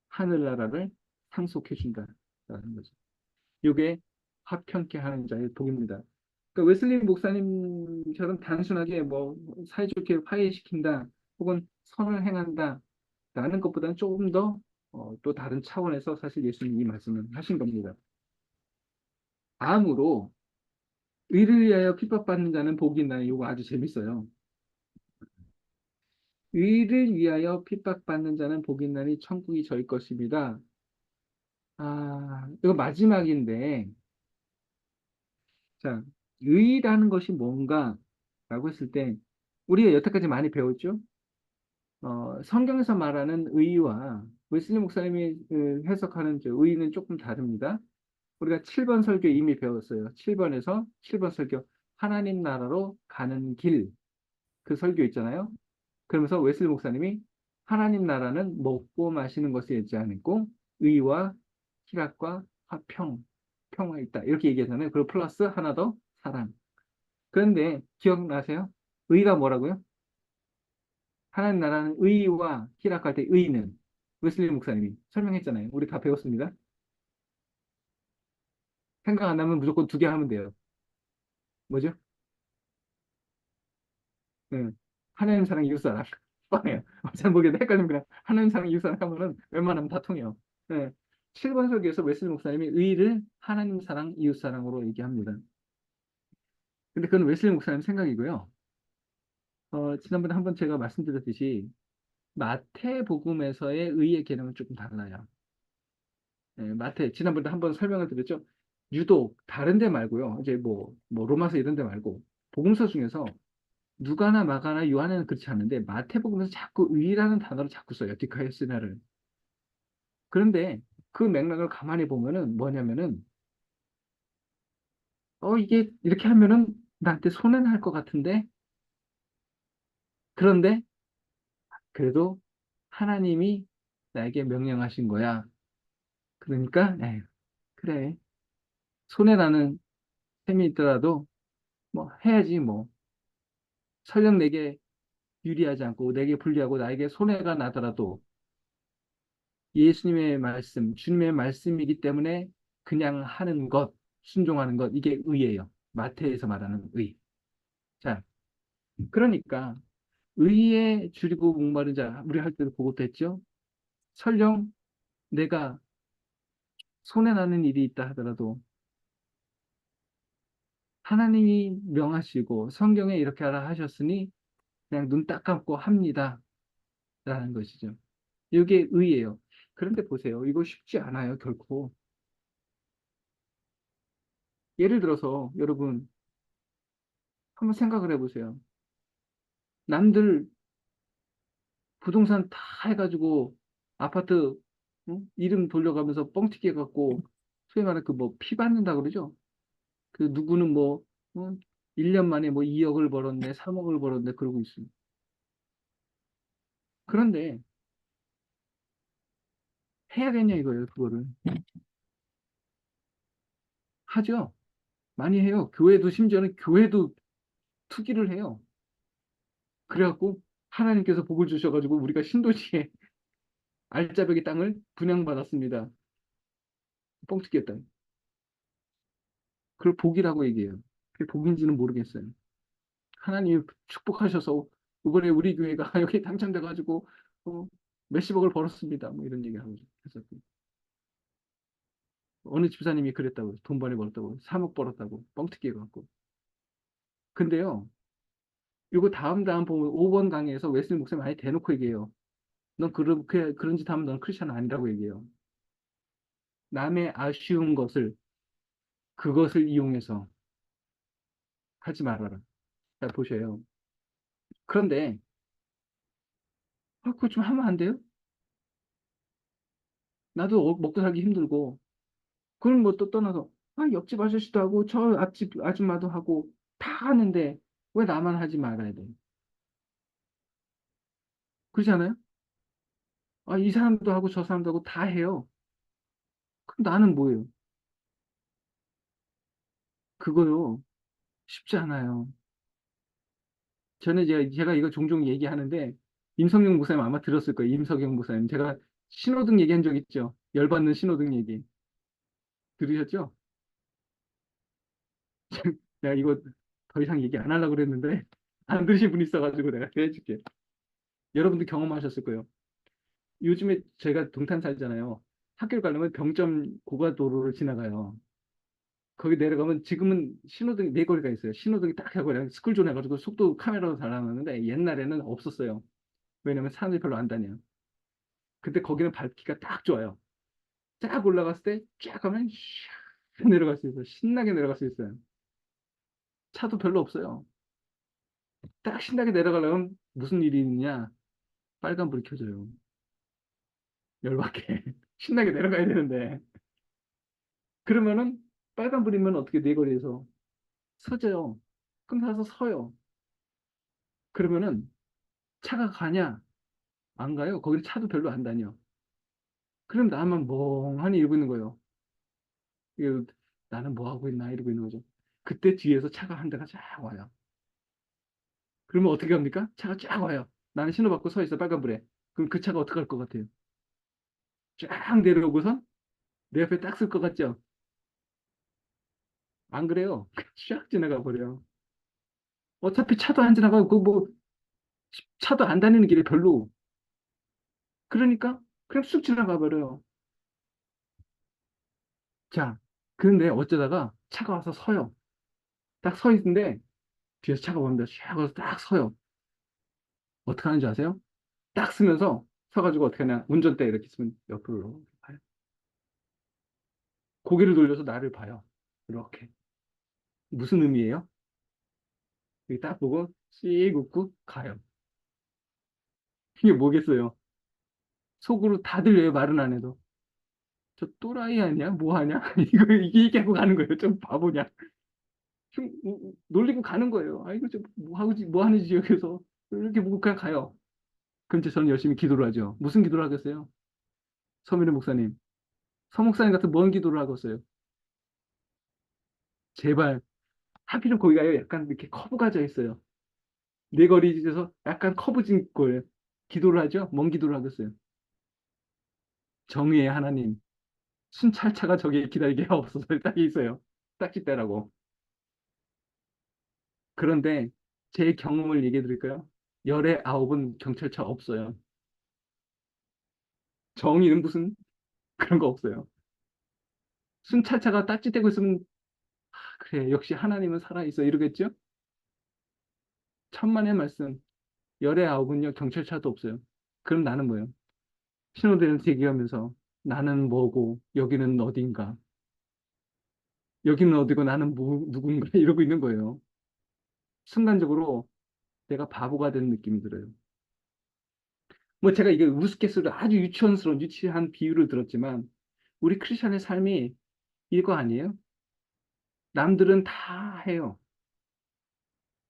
하늘나라를 상속해 준다라는 거죠. 이게 화평케 하는 자의 복입니다. 그러니까 웨슬리 목사님처럼 단순하게 뭐 사이좋게 화해시킨다 혹은 선을 행한다 라는 것보다는 조금 더 또 다른 차원에서 사실 예수님이 이 말씀을 하신 겁니다. 다음으로 의를 위하여 핍박받는 자는 복이 있나요? 이거 아주 재밌어요. 의를 위하여 핍박받는 자는 복이 있나니 천국이 저희 것입니다. 아, 이거 마지막인데 자, 의라는 것이 뭔가라고 했을 때 우리가 여태까지 많이 배웠죠? 성경에서 말하는 의와 웨슬리 목사님이 해석하는 의는 조금 다릅니다. 우리가 7번 설교 이미 배웠어요. 7번 설교 하나님 나라로 가는 길 그 설교 있잖아요. 그러면서 웨슬리 목사님이 하나님 나라는 먹고 마시는 것에 있지 않고 의와 희락과 화평, 평화 있다. 이렇게 얘기하잖아요. 그리고 플러스 하나 더 사랑. 그런데 기억나세요? 의가 뭐라고요? 하나님 나라는 의와 희락할 때 의는 웨슬리 목사님이 설명했잖아요. 우리 다 배웠습니다. 생각 안 나면 무조건 두 개 하면 돼요. 뭐죠? 네. 하나님 사랑 이웃 사랑. 뻔해요. 잘 모르겠는데 헷갈리면 그냥 하나님 사랑 이웃 사랑 하면은 웬만하면 다 통해요. 네. 7번 설교에서 웨슬리 목사님이 의를 하나님 사랑 이웃 사랑으로 얘기합니다. 근데 그건 웨슬리 목사님 생각이고요. 지난번에 한번 제가 말씀드렸듯이 마태복음에서의 의의 개념은 조금 달라요. 네, 지난번에 한번 설명을 드렸죠. 유독 다른 데 말고요. 이제 뭐 로마서 이런 데 말고 복음서 중에서 누가나 마가나 요한에는 그렇지 않은데 마태복음에서 자꾸 의라는 단어를 자꾸 써요. 디카이오스나를. 그런데 그 맥락을 가만히 보면은 뭐냐면은 이게 이렇게 하면은 나한테 손해는 할 것 같은데 그런데 그래도 하나님이 나에게 명령하신 거야. 그러니까 에휴, 그래 손해나는 셈이 있더라도 뭐 해야지 뭐 설령 내게 유리하지 않고 내게 불리하고 나에게 손해가 나더라도 예수님의 말씀, 주님의 말씀이기 때문에 그냥 하는 것, 순종하는 것, 이게 의예요. 마태에서 말하는 의. 자, 그러니까 의에 줄이고 목마른 자, 우리 할 때도 그것도 했죠. 설령 내가 손해나는 일이 있다 하더라도 하나님이 명하시고 성경에 이렇게 하라 하셨으니 그냥 눈 딱 감고 합니다. 라는 것이죠. 이게 의예요. 그런데 보세요. 이거 쉽지 않아요, 결코. 예를 들어서 여러분 한번 생각을 해보세요. 남들 부동산 다 해가지고 아파트 응? 이름 돌려가면서 뻥튀기 해갖고 소위 말해 그 뭐 피 받는다 그러죠. 그 누구는 뭐 응? 1년 만에 뭐 2억을 벌었네, 3억을 벌었네 그러고 있어요. 그런데 해야겠냐 이거예요, 그거를. 하죠. 많이 해요. 교회도 심지어는 교회도 투기를 해요. 그래갖고 하나님께서 복을 주셔가지고 우리가 신도시에 알짜배기 땅을 분양받았습니다. 뻥튀기 했다. 그걸 복이라고 얘기해요. 그게 복인지는 모르겠어요. 하나님이 축복하셔서 이번에 우리 교회가 여기 당첨돼가지고 몇십억을 벌었습니다. 뭐 이런 얘기하고 했었고 어느 집사님이 그랬다고 돈 많이 벌었다고 3억 벌었다고 뻥튀기 해갖고 근데요 이거 다음 보면 5번 강의에서 웨슬리 목사님 많이 대놓고 얘기해요. 넌 그런 짓 하면 넌 크리스천 아니라고 얘기해요. 남의 아쉬운 그것을 이용해서 하지 말아라. 자, 보셔요. 그런데 그거 좀 하면 안 돼요? 나도 먹고 살기 힘들고 그럼 뭐 또 떠나서 옆집 아저씨도 하고 저 앞집 아줌마도 하고 다 하는데 왜 나만 하지 말아야 돼? 그렇지 않아요? 이 사람도 하고 저 사람도 하고 다 해요. 그럼 나는 뭐예요? 그거요. 쉽지 않아요. 저는 제가 이거 종종 얘기하는데 임성경 목사님 아마 들었을 거예요. 임성경 목사님. 제가 신호등 얘기한 적 있죠. 열받는 신호등 얘기. 들으셨죠? 내가 이거 더 이상 얘기 안 하려고 그랬는데 안 들으신 분 있어가지고 내가 해줄게. 여러분도 경험하셨을 거예요. 요즘에 제가 동탄 살잖아요. 학교를 가려면 병점 고가도로를 지나가요. 거기 내려가면 지금은 신호등이 네 거리가 있어요. 신호등이 딱 하고 그냥 스쿨존 해가지고 속도 카메라로 달아놨는데 옛날에는 없었어요. 왜냐면 사람들이 별로 안 다녀요. 근데 거기는 밝기가 딱 좋아요. 쫙 올라갔을 때 쫙 하면 샥 내려갈 수 있어요. 신나게 내려갈 수 있어요. 차도 별로 없어요. 딱 신나게 내려가려면 무슨 일이 있느냐? 빨간불이 켜져요. 열받게. 신나게 내려가야 되는데. 그러면은 빨간불이면 어떻게 네 거리에서 서져요. 그럼 가서 서요. 그러면은 차가 가냐? 안 가요. 거기 차도 별로 안 다녀. 그럼 나만 멍하니 이러고 있는 거예요. 이거 나는 뭐 하고 있나 이러고 있는 거죠. 그때 뒤에서 차가 한 대가 쫙 와요. 그러면 어떻게 합니까? 차가 쫙 와요. 나는 신호받고 서 있어 빨간불에. 그럼 그 차가 어떻게 할 것 같아요? 쫙 내려오고서 내 옆에 딱 쓸 것 같죠? 안 그래요? 쫙 지나가 버려요. 어차피 차도 안 지나가고 그뭐 차도 안 다니는 길에 별로. 그러니까 그냥 쑥 지나가 버려요. 자, 그런데 어쩌다가 차가 와서 서요. 딱 서 있는데 뒤에서 차가 옵니다. 쫙 와서 딱 서요. 어떻게 하는지 아세요? 딱 쓰면서 서가지고 어떻게 하냐. 운전대 이렇게 쓰면 옆으로 봐요. 고개를 돌려서 나를 봐요. 이렇게. 무슨 의미예요? 여기 딱 보고 씩 웃고 가요. 이게 뭐겠어요? 속으로 다 들려요. 말은 안 해도. 저 또라이 아니야? 뭐 하냐? 이거 얘기하고 가는 거예요. 좀 바보냐? 좀 놀리고 가는 거예요. 이거 좀 뭐 하지, 뭐 하는지 여기서 이렇게 보고 그냥 가요. 그럼 이제 저는 열심히 기도를 하죠. 무슨 기도를 하겠어요? 서민의 목사님. 서 목사님 같은 뭔 기도를 하겠어요? 제발 하필은 거기가요. 약간 이렇게 커브가 져 있어요. 네 거리에서 약간 커브진 걸 기도를 하죠. 뭔 기도를 하겠어요? 정의의 하나님. 순찰차가 저기 기다리게 하옵소서. 딱 있어요. 딱지 떼라고. 그런데 제 경험을 얘기해 드릴까요? 열의 아홉은 경찰차 없어요. 정의는 무슨 그런 거 없어요. 순찰차가 따뜻대고 있으면 아, 그래 역시 하나님은 살아있어 이러겠죠? 천만의 말씀 열의 아홉은요 경찰차도 없어요. 그럼 나는 뭐예요? 신호대를 대기하면서 나는 뭐고 여기는 어딘가 여기는 어디고 나는 누군가 이러고 있는 거예요. 순간적으로 내가 바보가 되는 느낌이 들어요. 뭐 제가 이게 우스갯소리로 아주 유치한 비유를 들었지만 우리 크리스천의 삶이 이거 아니에요? 남들은 다 해요.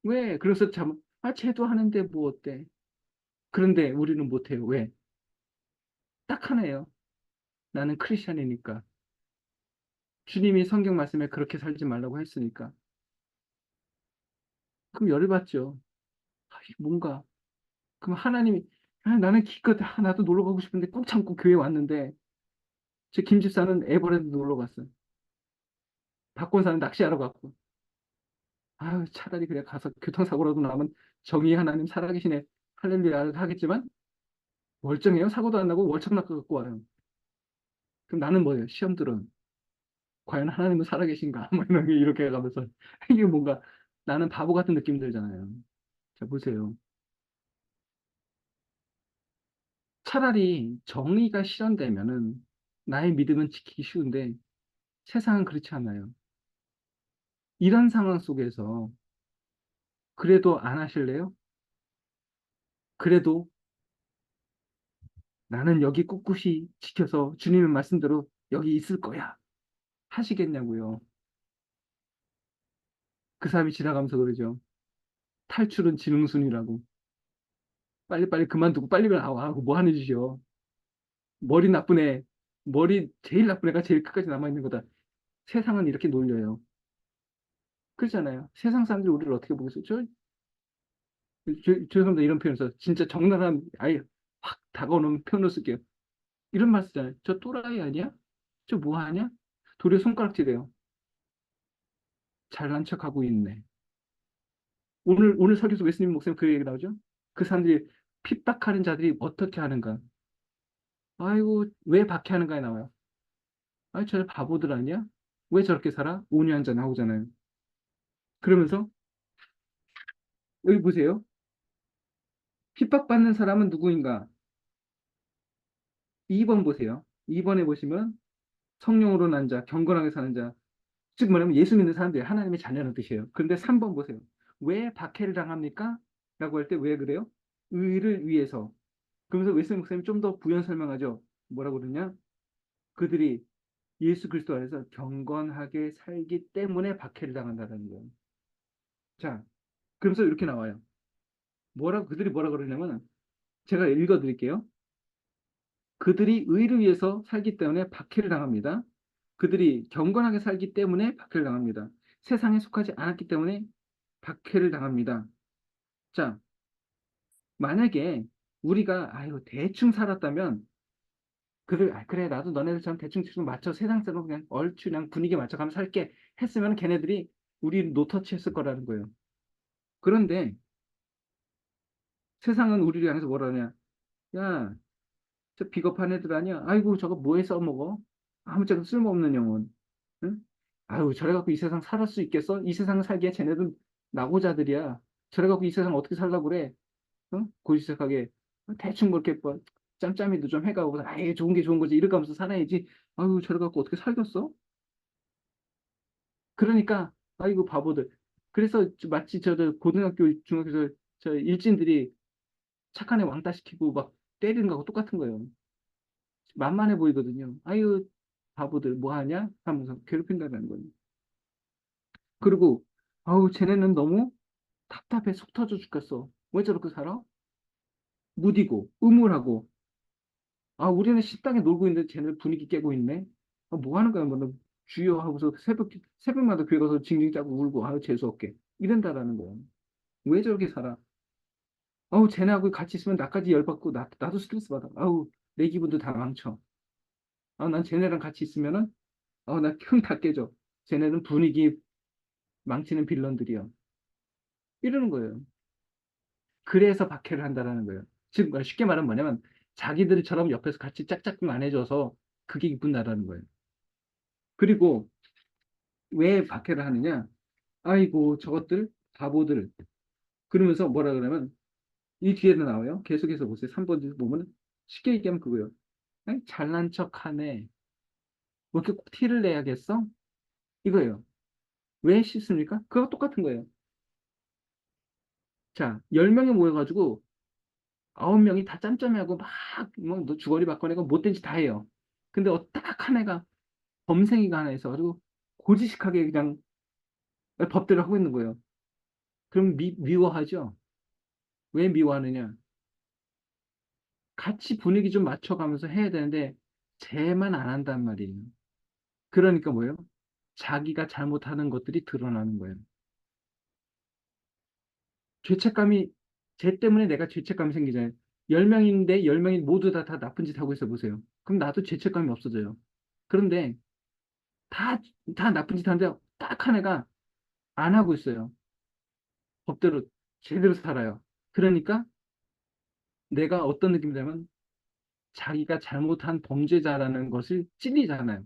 왜? 그래서 참, 쟤도 하는데 뭐 어때? 그런데 우리는 못해요. 왜? 딱 하나예요. 나는 크리스천이니까. 주님이 성경 말씀에 그렇게 살지 말라고 했으니까. 그럼 열을 받죠. 이게 뭔가. 그럼 하나님이, 나는 기껏, 나도 놀러 가고 싶은데 꾹 참고 교회 왔는데, 제 김 집사는 에버랜드 놀러 갔어요. 박권사는 낚시하러 갔고. 차라리 그래 가서 교통사고라도 나면 정의 하나님 살아계시네. 할렐루야 하겠지만, 멀쩡해요. 사고도 안 나고 월척 갖고 와요. 그럼 나는 뭐예요? 시험들은. 과연 하나님은 살아계신가? 뭐 이렇게 해가면서 이게 뭔가 나는 바보 같은 느낌 들잖아요. 자, 보세요. 차라리 정의가 실현되면은 나의 믿음은 지키기 쉬운데 세상은 그렇지 않아요. 이런 상황 속에서 그래도 안 하실래요? 그래도 나는 여기 꿋꿋이 지켜서 주님의 말씀대로 여기 있을 거야. 하시겠냐고요. 그 사람이 지나가면서 그러죠. 탈출은 지능순이라고. 빨리빨리 그만두고 빨리 나와 하고 뭐 하는 짓이요. 머리 나쁜 애, 머리 제일 나쁜 애가 제일 끝까지 남아있는 거다. 세상은 이렇게 놀려요. 그렇잖아요. 세상 사람들이 우리를 어떻게 보겠어요? 죄송합니다. 이런 표현 써. 진짜 적나라한, 아예 확 다가오는 표현을 쓸게요. 이런 말 쓰잖아요. 저 또라이 아니야? 저 뭐 하냐? 도리어 손가락질해요. 잘난 척하고 있네. 오늘 설교에서 웨스님 목사님 그 얘기 나오죠? 그 사람들이 핍박하는 자들이 어떻게 하는가? 아이고, 왜 박해하는가에 나와요. 저 바보들 아니야? 왜 저렇게 살아? 온유한자 나오잖아요. 그러면서 여기 보세요. 핍박받는 사람은 누구인가? 2번 보세요. 2번에 보시면 성령으로 난 자, 경건하게 사는 자. 즉 뭐냐면 예수 믿는 사람들이 하나님의 자녀라는 뜻이에요. 그런데 3번 보세요. 왜 박해를 당합니까? 라고 할 때 왜 그래요? 의를 위해서. 그러면서 웨슬리 목사님이 좀 더 부연 설명하죠. 뭐라고 그러냐? 그들이 예수 그리스도 안에서 경건하게 살기 때문에 박해를 당한다는 거예요. 자, 그러면서 이렇게 나와요. 그들이 뭐라 그러냐면 제가 읽어 드릴게요. 그들이 의를 위해서 살기 때문에 박해를 당합니다. 그들이 경건하게 살기 때문에 박해를 당합니다. 세상에 속하지 않았기 때문에 박해를 당합니다. 자, 만약에 우리가 대충 살았다면 그래 나도 너네들처럼 대충 맞춰 세상 사람 그냥 얼추 그냥 분위기 맞춰가면 살게 했으면 걔네들이 우리 노터치 했을 거라는 거예요. 그런데 세상은 우리를 향해서 뭐라 하냐? 야, 저 비겁한 애들 아니야? 아이고 저거 뭐에 써먹어? 아무짝에도 쓸모없는 영혼. 응? 저래 갖고 이 세상 살을 수 있겠어? 이 세상 살기에 쟤네들 낙오자들이야. 저래 갖고 이 세상 어떻게 살라고 그래? 응? 고지식하게 대충 그렇게 뭐 짬짬이도 좀 해가고 좋은 게 좋은 거지 이렇게 하면서 살아야지. 저래 갖고 어떻게 살겠어? 그러니까 아이고 바보들. 그래서 마치 고등학교 중학교에서 저 일진들이 착한 애 왕따 시키고 막 때리는 거하고 똑같은 거예요. 만만해 보이거든요. 바보들 뭐 하냐? 하면서 괴롭힌다는 거예요. 그리고 쟤네는 너무 답답해 속 터져 죽겠어. 왜 저렇게 살아? 무디고 우물하고 우리는 식당에 놀고 있는데 쟤네 분위기 깨고 있네. 뭐 하는 거야? 뭐 주여 하고서 새벽마다 교회 가서 징징 짜고 울고 재수없게 이런다라는 거야. 왜 저렇게 살아? 쟤네하고 같이 있으면 나까지 열받고 나도 스트레스 받아. 내 기분도 다 망쳐. 난 쟤네랑 같이 있으면은 나 흥 다 깨져. 쟤네는 분위기 망치는 빌런들이야. 이러는 거예요. 그래서 박해를 한다라는 거예요. 즉 쉽게 말하면 뭐냐면 자기들처럼 옆에서 같이 짝짝꿍 안 해줘서 그게 기쁜다라는 거예요. 그리고 왜 박해를 하느냐? 아이고 저것들 바보들. 그러면서 뭐라 그러면 이 뒤에도 나와요. 계속해서 보세요. 3번 보면 쉽게 얘기하면 그거예요. 아이, 잘난 척하네. 뭐 이렇게 꼭 티를 내야겠어? 이거예요. 왜 싫습니까? 그거 똑같은 거예요. 자, 10명이 모여가지고 9명이 다 짬짬이하고 막, 뭐, 너 주거리 받거나 못된 짓 다 해요. 근데 딱 한 애가, 범생이가 하나 있어가지고, 고지식하게 그냥 법대로 하고 있는 거예요. 그럼 미워하죠? 왜 미워하느냐? 같이 분위기 좀 맞춰가면서 해야 되는데, 쟤만 안 한단 말이에요. 그러니까 뭐예요? 자기가 잘못하는 것들이 드러나는 거예요. 죄책감이, 쟤 때문에 내가 죄책감이 생기잖아요. 10명인데 10명이 모두 다 나쁜 짓 하고 있어 보세요. 그럼 나도 죄책감이 없어져요. 그런데 다, 다 나쁜 짓 하는데 딱 한 애가 안 하고 있어요. 법대로 제대로 살아요. 그러니까 내가 어떤 느낌이냐면 자기가 잘못한 범죄자라는 것을 찔리잖아요.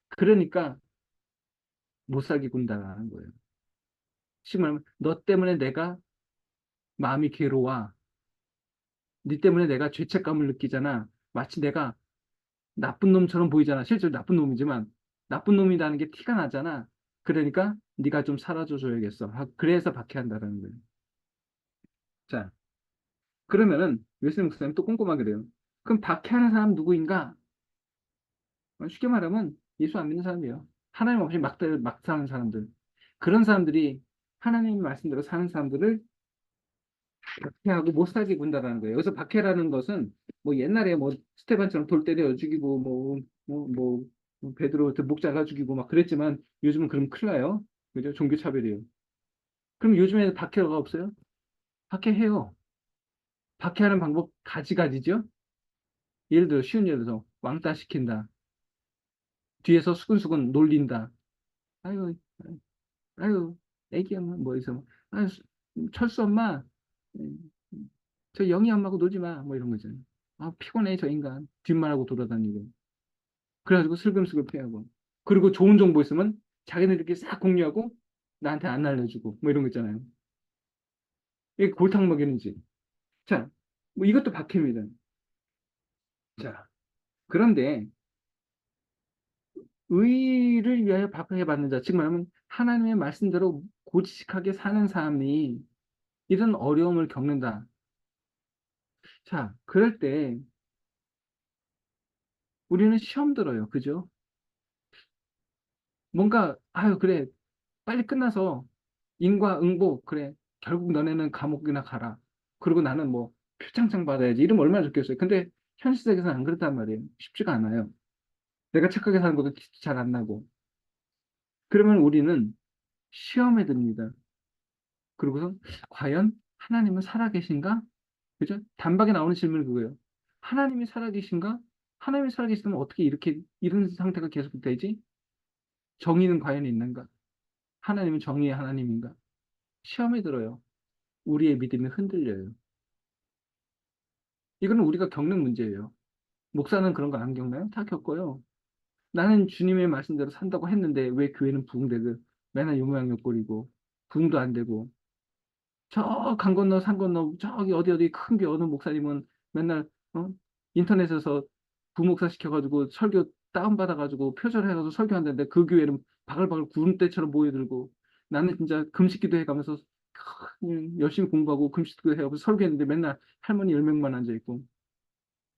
그러니까 못 살게 군다는 거예요. 쉽게 말하면 너 때문에 내가 마음이 괴로워. 네 때문에 내가 죄책감을 느끼잖아. 마치 내가 나쁜 놈처럼 보이잖아. 실제로 나쁜 놈이지만 나쁜 놈이라는 게 티가 나잖아. 그러니까 네가 좀 사라져 줘야겠어. 그래서 박해한다는 거예요. 자, 그러면은 웨슬리 목사님 또 꼼꼼하게 돼요. 그럼 박해하는 사람 누구인가? 쉽게 말하면 예수 안 믿는 사람이에요. 하나님 없이 막 사는 사람들. 그런 사람들이 하나님 말씀대로 사는 사람들을 박해하고 못 살게 군다라는 거예요. 여기서 박해라는 것은 뭐 옛날에 뭐 스테반처럼 돌 때려 죽이고 뭐 베드로 목 잘라 죽이고 막 그랬지만 요즘은 그럼 큰일 나요. 그죠? 종교 차별이에요. 그럼 요즘에 박해가 없어요? 박해해요. 박해하는 방법 가지가지죠? 예를 들어 쉬운 예를 들어서 왕따 시킨다. 뒤에서 수근수근 놀린다. 아유, 아유, 애기 엄마 뭐 해서 아유, 철수 엄마, 음, 저 영희 엄마하고 놀지 마. 뭐 이런 거잖아요. 아, 피곤해 저 인간. 뒷말하고 돌아다니고. 그래가지고 슬금슬금 피하고. 그리고 좋은 정보 있으면 자기네들끼리 싹 공유하고 나한테 안 알려주고 뭐 이런 거 있잖아요. 이게 골탕 먹이는 짓. 자, 뭐 이것도 박해입니다. 자, 그런데 의를 위하여 박해받는 자, 즉 말하면 하나님의 말씀대로 고지식하게 사는 사람이 이런 어려움을 겪는다. 자, 그럴 때 우리는 시험 들어요. 그죠? 뭔가, 아유, 그래. 빨리 끝나서 인과응보, 그래. 결국 너네는 감옥이나 가라. 그리고 나는 뭐 표창장 받아야지. 이러면 얼마나 좋겠어요. 근데 현실 세계에서는 안 그렇단 말이에요. 쉽지가 않아요. 내가 착하게 사는 것도 잘 안 나고. 그러면 우리는 시험에 듭니다. 그리고서 과연 하나님은 살아계신가? 그죠? 단박에 나오는 질문이 그거예요. 하나님이 살아계신가? 하나님이 살아계시면 어떻게 이런 상태가 계속되지? 정의는 과연 있는가? 하나님은 정의의 하나님인가? 시험에 들어요. 우리의 믿음이 흔들려요. 이거는 우리가 겪는 문제예요. 목사는 그런 거 안 겪나요? 다 겪어요. 나는 주님의 말씀대로 산다고 했는데 왜 교회는 부흥되고 맨날 요모양요꼴이고 부흥도 안 되고 저 강 건너 산 건너 저기 어디 큰 게 어느 목사님은 맨날 어? 인터넷에서 부목사 시켜가지고 설교 다운받아가지고 표절해가지고 설교한다는데 그 교회는 바글바글 구름대처럼 모여들고 나는 진짜 금식기도 해가면서 열심히 공부하고 금식기도 해가면서 설교했는데 맨날 할머니 10명만 앉아있고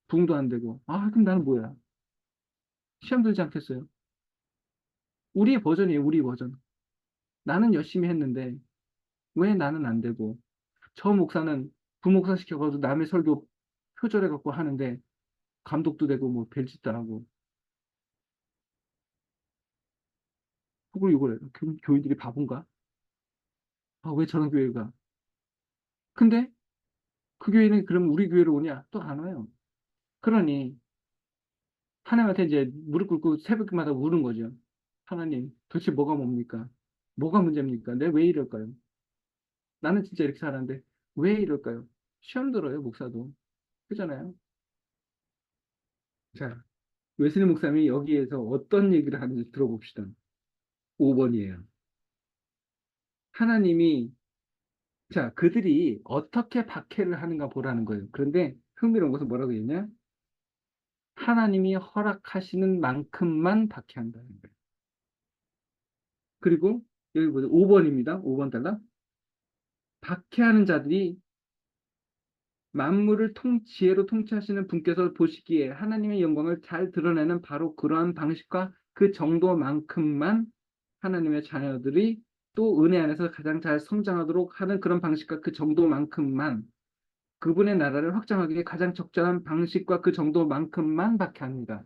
부흥도 안 되고 아 그럼 나는 뭐야 시험 들지 않겠어요? 우리의 버전이에요. 우리 버전. 나는 열심히 했는데 왜 나는 안 되고 저 목사는 부목사 시켜가지고 남의 설교 표절해갖고 하는데 감독도 되고 뭐 별짓도 하고 그걸 이걸 해요. 교인들이 바본가? 아, 왜 저런 교회가? 근데 그 교회는 그럼 우리 교회로 오냐? 또 안 와요. 그러니 하나님한테 이제 무릎 꿇고 새벽마다 우는 거죠. 하나님, 도대체 뭐가 뭡니까? 뭐가 문제입니까? 내가 왜 이럴까요? 나는 진짜 이렇게 살았는데 왜 이럴까요? 시험 들어요, 목사도. 그잖아요. 자, 웨슬리 목사님이 여기에서 어떤 얘기를 하는지 들어봅시다. 5번이에요. 하나님이, 자, 그들이 어떻게 박해를 하는가 보라는 거예요. 그런데 흥미로운 것은 뭐라고 했냐? 하나님이 허락하시는 만큼만 박해한다는 거예요. 그리고 여기 보세요. 5번입니다. 5번 달라. 박해하는 자들이 만물을 지혜로 통치하시는 분께서 보시기에 하나님의 영광을 잘 드러내는 바로 그러한 방식과 그 정도만큼만 하나님의 자녀들이 또 은혜 안에서 가장 잘 성장하도록 하는 그런 방식과 그 정도만큼만 그분의 나라를 확장하기 위해 가장 적절한 방식과 그 정도만큼만 박해합니다.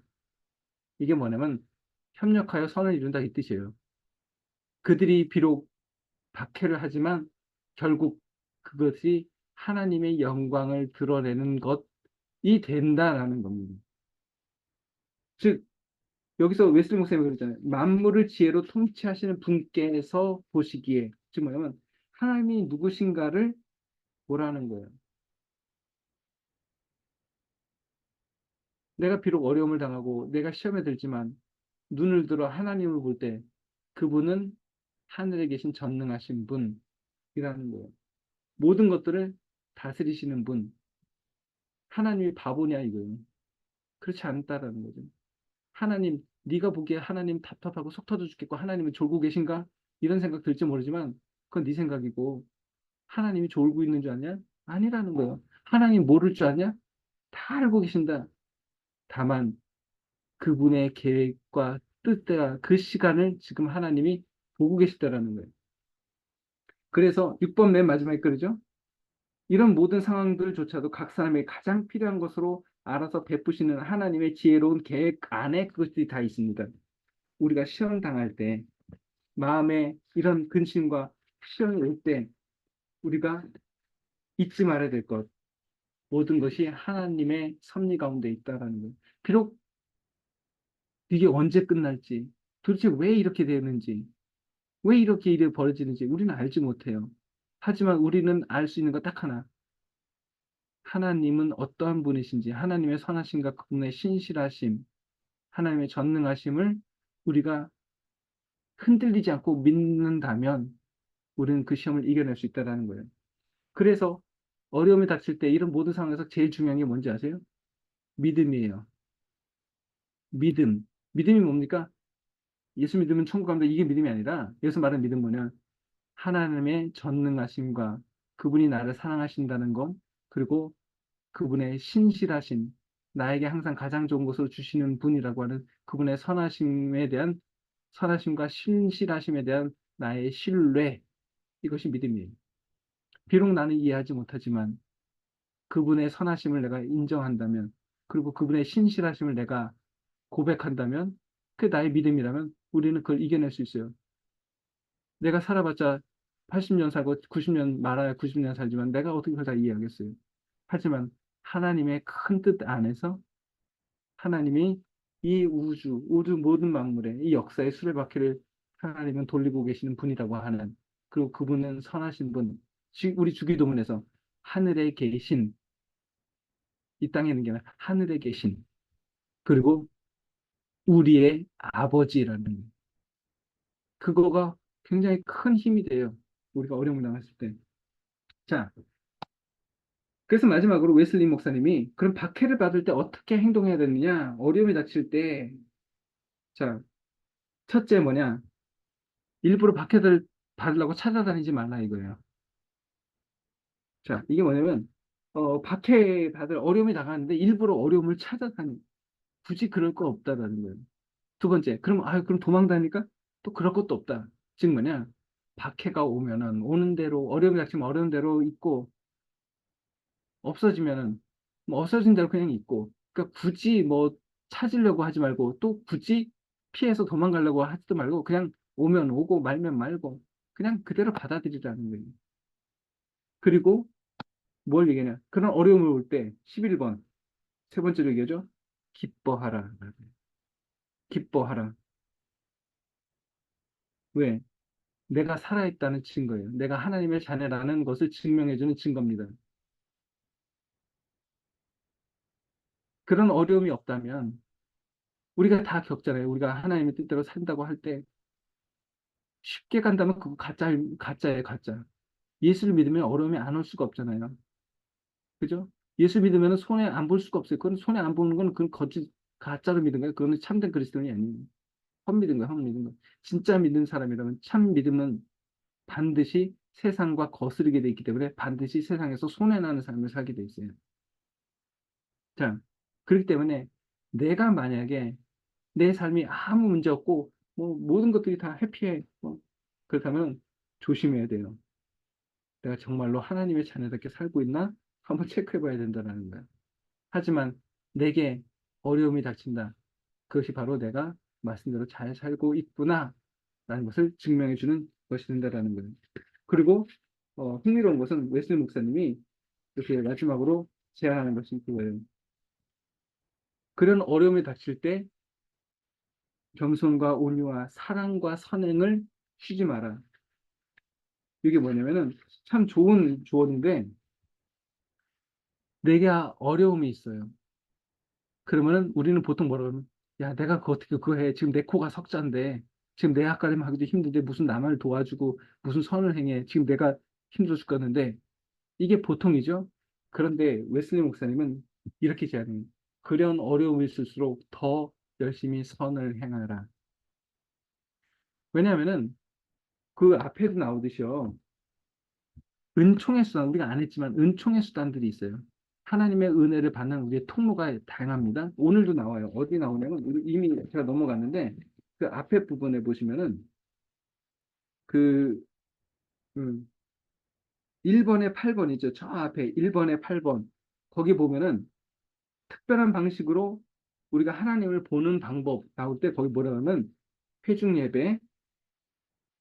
이게 뭐냐면 협력하여 선을 이룬다 이 뜻이에요. 그들이 비록 박해를 하지만 결국 그것이 하나님의 영광을 드러내는 것이 된다라는 겁니다. 즉 여기서 웨슬리 목사님이 그러잖아요. 만물을 지혜로 통치하시는 분께서 보시기에, 즉 뭐냐면 하나님이 누구신가를 보라는 거예요. 내가 비록 어려움을 당하고 내가 시험에 들지만 눈을 들어 하나님을 볼 때 그분은 하늘에 계신 전능하신 분이라는 거예요. 모든 것들을 다스리시는 분. 하나님이 바보냐 이거예요. 그렇지 않다라는 거죠. 하나님, 네가 보기에 하나님 답답하고 속 터져 죽겠고 하나님은 졸고 계신가? 이런 생각 들지 모르지만 그건 네 생각이고 하나님이 졸고 있는 줄 아냐? 아니라는 거예요. 하나님 모를 줄 아냐? 다 알고 계신다. 다만 그분의 계획과 뜻대로 그 시간을 지금 하나님이 보고 계시다라는 거예요. 그래서 6번 맨 마지막에 그러죠. 이런 모든 상황들조차도 각 사람에게 가장 필요한 것으로 알아서 베푸시는 하나님의 지혜로운 계획 안에 그것들이 다 있습니다. 우리가 시험 당할 때 마음에 이런 근심과 시험이 올 때 우리가 잊지 말아야 될 것, 모든 것이 하나님의 섭리 가운데 있다라는 것. 비록 이게 언제 끝날지, 도대체 왜 이렇게 되는지, 왜 이렇게 일이 벌어지는지 우리는 알지 못해요. 하지만 우리는 알 수 있는 것 딱 하나. 하나님은 어떠한 분이신지, 하나님의 선하심과 그분의 신실하심, 하나님의 전능하심을 우리가 흔들리지 않고 믿는다면 우리는 그 시험을 이겨낼 수 있다는 거예요. 그래서 어려움이 닥칠 때 이런 모든 상황에서 제일 중요한 게 뭔지 아세요? 믿음이에요. 믿음. 믿음이 뭡니까? 예수 믿으면 천국 간다. 이게 믿음이 아니라 여기서 말하는 믿음 뭐냐? 하나님의 전능하심과 그분이 나를 사랑하신다는 것, 그리고 그분의 신실하심, 나에게 항상 가장 좋은 것을 주시는 분이라고 하는 그분의 선하심에 대한 선하심과 신실하심에 대한 나의 신뢰, 이것이 믿음이에요. 비록 나는 이해하지 못하지만 그분의 선하심을 내가 인정한다면, 그리고 그분의 신실하심을 내가 고백한다면, 그게 나의 믿음이라면 우리는 그걸 이겨낼 수 있어요. 내가 살아봤자 80년 살고 90년 말아야 90년 살지만 내가 어떻게 그걸 다 이해하겠어요. 하지만 하나님의 큰 뜻 안에서 하나님이 이 우주 모든 만물의 이 역사의 수레바퀴를 하나님은 돌리고 계시는 분이라고 하는, 그리고 그분은 선하신 분, 우리 주기도문에서 하늘에 계신, 이 땅에 있는 게 아니라 하늘에 계신, 그리고 우리의 아버지라는, 그거가 굉장히 큰 힘이 돼요. 우리가 어려움을 당했을 때. 자, 그래서 마지막으로 웨슬리 목사님이 그럼 박해를 받을 때 어떻게 행동해야 되느냐? 어려움이 닥칠 때, 자, 첫째 뭐냐? 일부러 박해를 받으려고 찾아다니지 말라 이거예요. 자, 이게 뭐냐면, 박해 받을 어려움이 나가는데 일부러 어려움을 찾아다니, 굳이 그럴 거 없다라는 거예요. 두 번째, 그럼 도망다니까? 또 그럴 것도 없다. 즉 뭐냐? 박해가 오면은 오는 대로, 어려움이 닥치면 어려운 대로 있고, 없어지면은 뭐 없어진 대로 그냥 있고, 그러니까 굳이 뭐 찾으려고 하지 말고 또 굳이 피해서 도망가려고 하지도 말고 그냥 오면 오고 말면 말고 그냥 그대로 받아들이라는 거예요. 그리고 뭘 얘기하냐? 그런 어려움을 올 때 11번 세 번째로 얘기하죠. 기뻐하라. 기뻐하라. 왜? 내가 살아있다는 증거예요. 내가 하나님의 자녀라는 것을 증명해주는 증거입니다. 그런 어려움이 없다면 우리가 다 겪잖아요. 우리가 하나님의 뜻대로 산다고 할 때 쉽게 간다면 그거 가짜예요, 가짜. 예수를 믿으면 어려움이 안 올 수가 없잖아요. 그죠? 예수 믿으면 손해 안 볼 수가 없어요. 그건 손해 안 보는 건 그건 거짓, 가짜로 믿은 거예요. 그거는 참된 그리스도인이 아니에요. 헛 믿은 거예요, 헛 믿은 거. 진짜 믿는 사람이라면 참 믿음은 반드시 세상과 거스르게 돼 있기 때문에 반드시 세상에서 손해나는 삶을 살게 돼 있어요. 자, 그렇기 때문에 내가 만약에 내 삶이 아무 문제 없고 뭐 모든 것들이 다 해피해. 그렇다면 조심해야 돼요. 내가 정말로 하나님의 자녀답게 살고 있나? 한번 체크해 봐야 된다는 거야. 하지만 내게 어려움이 닥친다. 그것이 바로 내가 말씀대로 잘 살고 있구나. 라는 것을 증명해 주는 것이 된다라는 거예요. 그리고 흥미로운 것은 웨슬리 목사님이 이렇게 마지막으로 제안하는 것이 그거예요. 그런 어려움이 닥칠 때 겸손과 온유와 사랑과 선행을 쉬지 마라. 이게 뭐냐면은 참 좋은 조언인데 내게 어려움이 있어요. 그러면은 우리는 보통 뭐라 그러면 야 내가 그거 어떻게 그거 해. 지금 내 코가 석자인데 지금 내 학가림 하기도 힘든데 무슨 남을 도와주고 무슨 선을 행해. 지금 내가 힘들어 죽겠는데 이게 보통이죠. 그런데 웨슬리 목사님은 이렇게 제안해요. 그런 어려움이 있을수록 더 열심히 선을 행하라. 왜냐하면은 그 앞에도 나오듯이요. 은총의 수단, 우리가 안 했지만 은총의 수단들이 있어요. 하나님의 은혜를 받는 우리의 통로가 다양합니다. 오늘도 나와요. 어디 나오냐면 이미 제가 넘어갔는데 그 앞에 부분에 보시면은 그 1번에 8번이죠. 저 앞에 1번에 8번. 거기 보면은 특별한 방식으로 우리가 하나님을 보는 방법 나올 때 거기 뭐라 하면 회중 예배,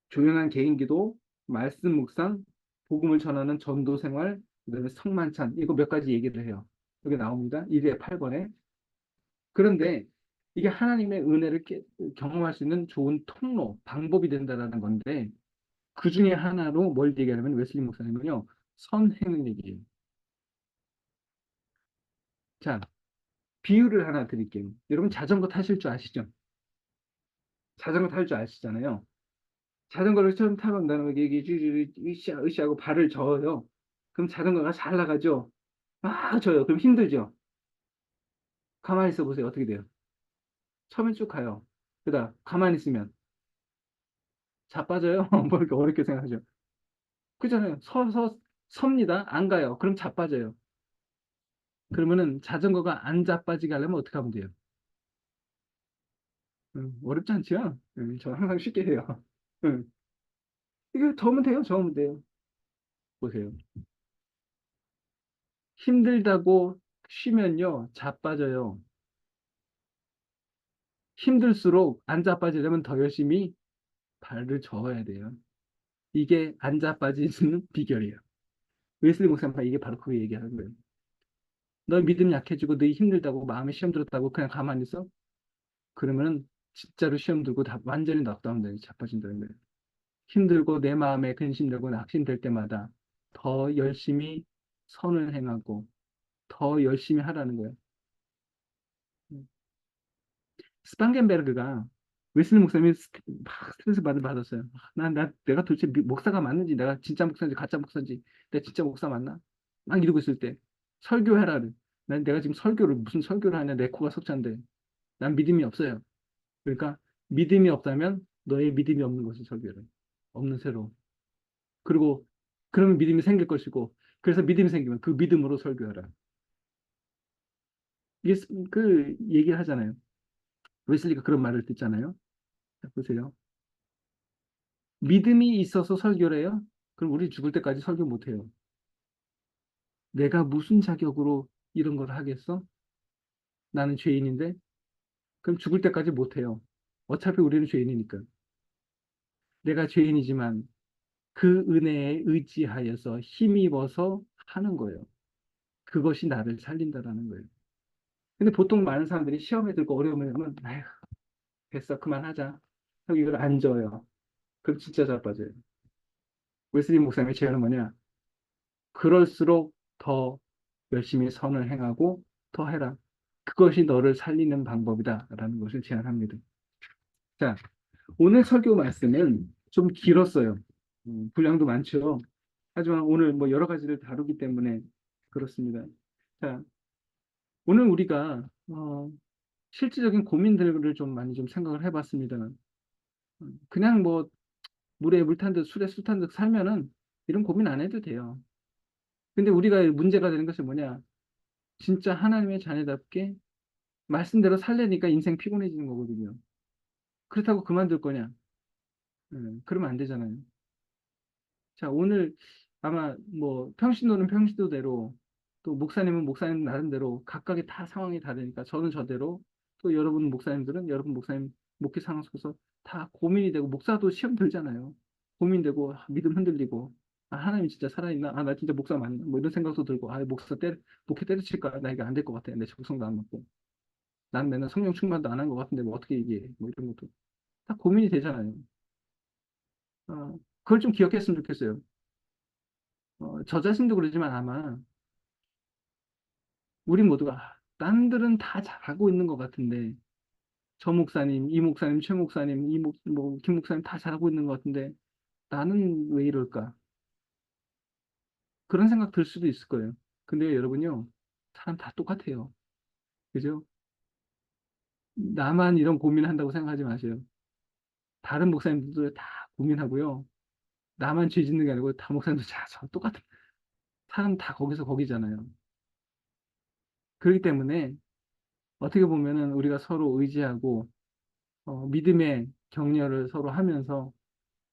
조용한 개인기도, 말씀 묵상, 복음을 전하는 전도 생활, 그다음에 성만찬 이거 몇 가지 얘기를 해요. 여기 나옵니다. 1에 8번에. 그런데 이게 하나님의 은혜를 경험할 수 있는 좋은 통로, 방법이 된다라는 건데 그 중에 하나로 뭘 얘기하냐면 웨슬리 목사님은요. 선행을 얘기해요. 자, 비유를 하나 드릴게요. 여러분 자전거 타실 줄 아시죠? 자전거 탈 줄 아시잖아요. 자전거를 처음 타고 나면 이게 으쌰으쌰하고 발을 저어요. 그럼 자전거가 잘 나가죠. 막 저요. 그럼 힘들죠. 가만히 있어 보세요. 어떻게 돼요? 처음엔 쭉 가요. 그다음 가만히 있으면 자빠져요. 뭐 이렇게 어렵게 생각하죠. 그잖아요. 섭니다. 안 가요. 그럼 자빠져요. 그러면은 자전거가 안 자빠지게 하려면 어떻게 하면 돼요? 어렵지 않죠? 저 항상 쉽게 해요. 이게 저으면 돼요. 저으면 돼요. 보세요. 힘들다고 쉬면요. 자빠져요. 힘들수록 안 자빠지려면 더 열심히 발을 저어야 돼요. 이게 안 자빠지는 비결이에요. 웨슬리 목사님 이게 바로 그 얘기하는 거예요. 너 믿음 약해지고 너 힘들다고 마음에 시험 들었다고 그냥 가만히 있어? 그러면은 진짜로 시험 들고 다 완전히 낙다운돼요. 자빠진다는 거예요. 힘들고 내 마음에 근심되고 낙심될 때마다 더 열심히 선을 행하고 더 열심히 하라는 거예요. 스판겐베르그가 웨슬리 목사님이 막 스트레스 받았어요. 내가 도대체 목사가 맞는지, 내가 진짜 목사인지, 가짜 목사인지, 내가 진짜 목사 맞나? 막 이러고 있을 때, 설교해라를. 내가 지금 무슨 설교를 하냐, 내 코가 석찬데. 난 믿음이 없어요. 그러니까, 믿음이 없다면, 너의 믿음이 없는 것을 설교해. 없는 새로. 그리고, 그러면 믿음이 생길 것이고, 그래서 믿음이 생기면 그 믿음으로 설교하라. 이게 그 얘기를 하잖아요. 웨슬리가 그런 말을 듣잖아요. 자, 보세요. 믿음이 있어서 설교를 해요? 그럼 우리 죽을 때까지 설교 못 해요. 내가 무슨 자격으로 이런 걸 하겠어? 나는 죄인인데? 그럼 죽을 때까지 못 해요. 어차피 우리는 죄인이니까. 내가 죄인이지만 그 은혜에 의지하여서 힘입어서 하는 거예요. 그것이 나를 살린다라는 거예요. 근데 보통 많은 사람들이 시험에 들고 어려움을 하면, 아휴, 됐어, 그만하자. 하고 이걸 안 져요. 그럼 진짜 자빠져요. 웨슬리 목사님의 제안은 뭐냐? 그럴수록 더 열심히 선을 행하고 더 해라. 그것이 너를 살리는 방법이다라는 것을 제안합니다. 자, 오늘 설교 말씀은 좀 길었어요. 분량도 많죠. 하지만 오늘 뭐 여러 가지를 다루기 때문에 그렇습니다. 자, 오늘 우리가 실질적인 고민들을 좀 많이 좀 생각을 해봤습니다. 그냥 뭐 물에 물 탄 듯 술에 술 탄 듯 살면은 이런 고민 안 해도 돼요. 근데 우리가 문제가 되는 것이 뭐냐? 진짜 하나님의 자녀답게 말씀대로 살려니까 인생 피곤해지는 거거든요. 그렇다고 그만둘 거냐? 그러면 안 되잖아요. 자, 오늘 아마 뭐 평신도는 평신도대로 또 목사님은 목사님 나름대로 각각의 다 상황이 다르니까 저는 저대로 또 여러분 목사님들은 여러분 목사님 목회 상황 속에서 다 고민이 되고 목사도 시험 들잖아요. 고민되고 믿음 흔들리고 하나님이 진짜 살아있나? 나 진짜 목사 맞나? 뭐 이런 생각도 들고 목회 때려칠까? 나 이거 안 될 것 같아. 내 적성도 안 맞고 난 맨날 성령 충만도 안 한 것 같은데 뭐 어떻게 얘기해? 뭐 이런 것도 다 고민이 되잖아요. 그걸 좀 기억했으면 좋겠어요. 저 자신도 그러지만 아마 우리 모두가 딴들은 다 잘하고 있는 것 같은데 저 목사님, 이 목사님, 최 목사님, 김 목사님 다 잘하고 있는 것 같은데 나는 왜 이럴까? 그런 생각 들 수도 있을 거예요. 근데 여러분요, 사람 다 똑같아요. 그죠? 나만 이런 고민을 한다고 생각하지 마세요. 다른 목사님들도 다 고민하고요. 나만 죄 짓는 게 아니고 다 목사님도 다 똑같아. 사람 다 거기서 거기잖아요. 그렇기 때문에 어떻게 보면은 우리가 서로 의지하고 믿음의 격려를 서로 하면서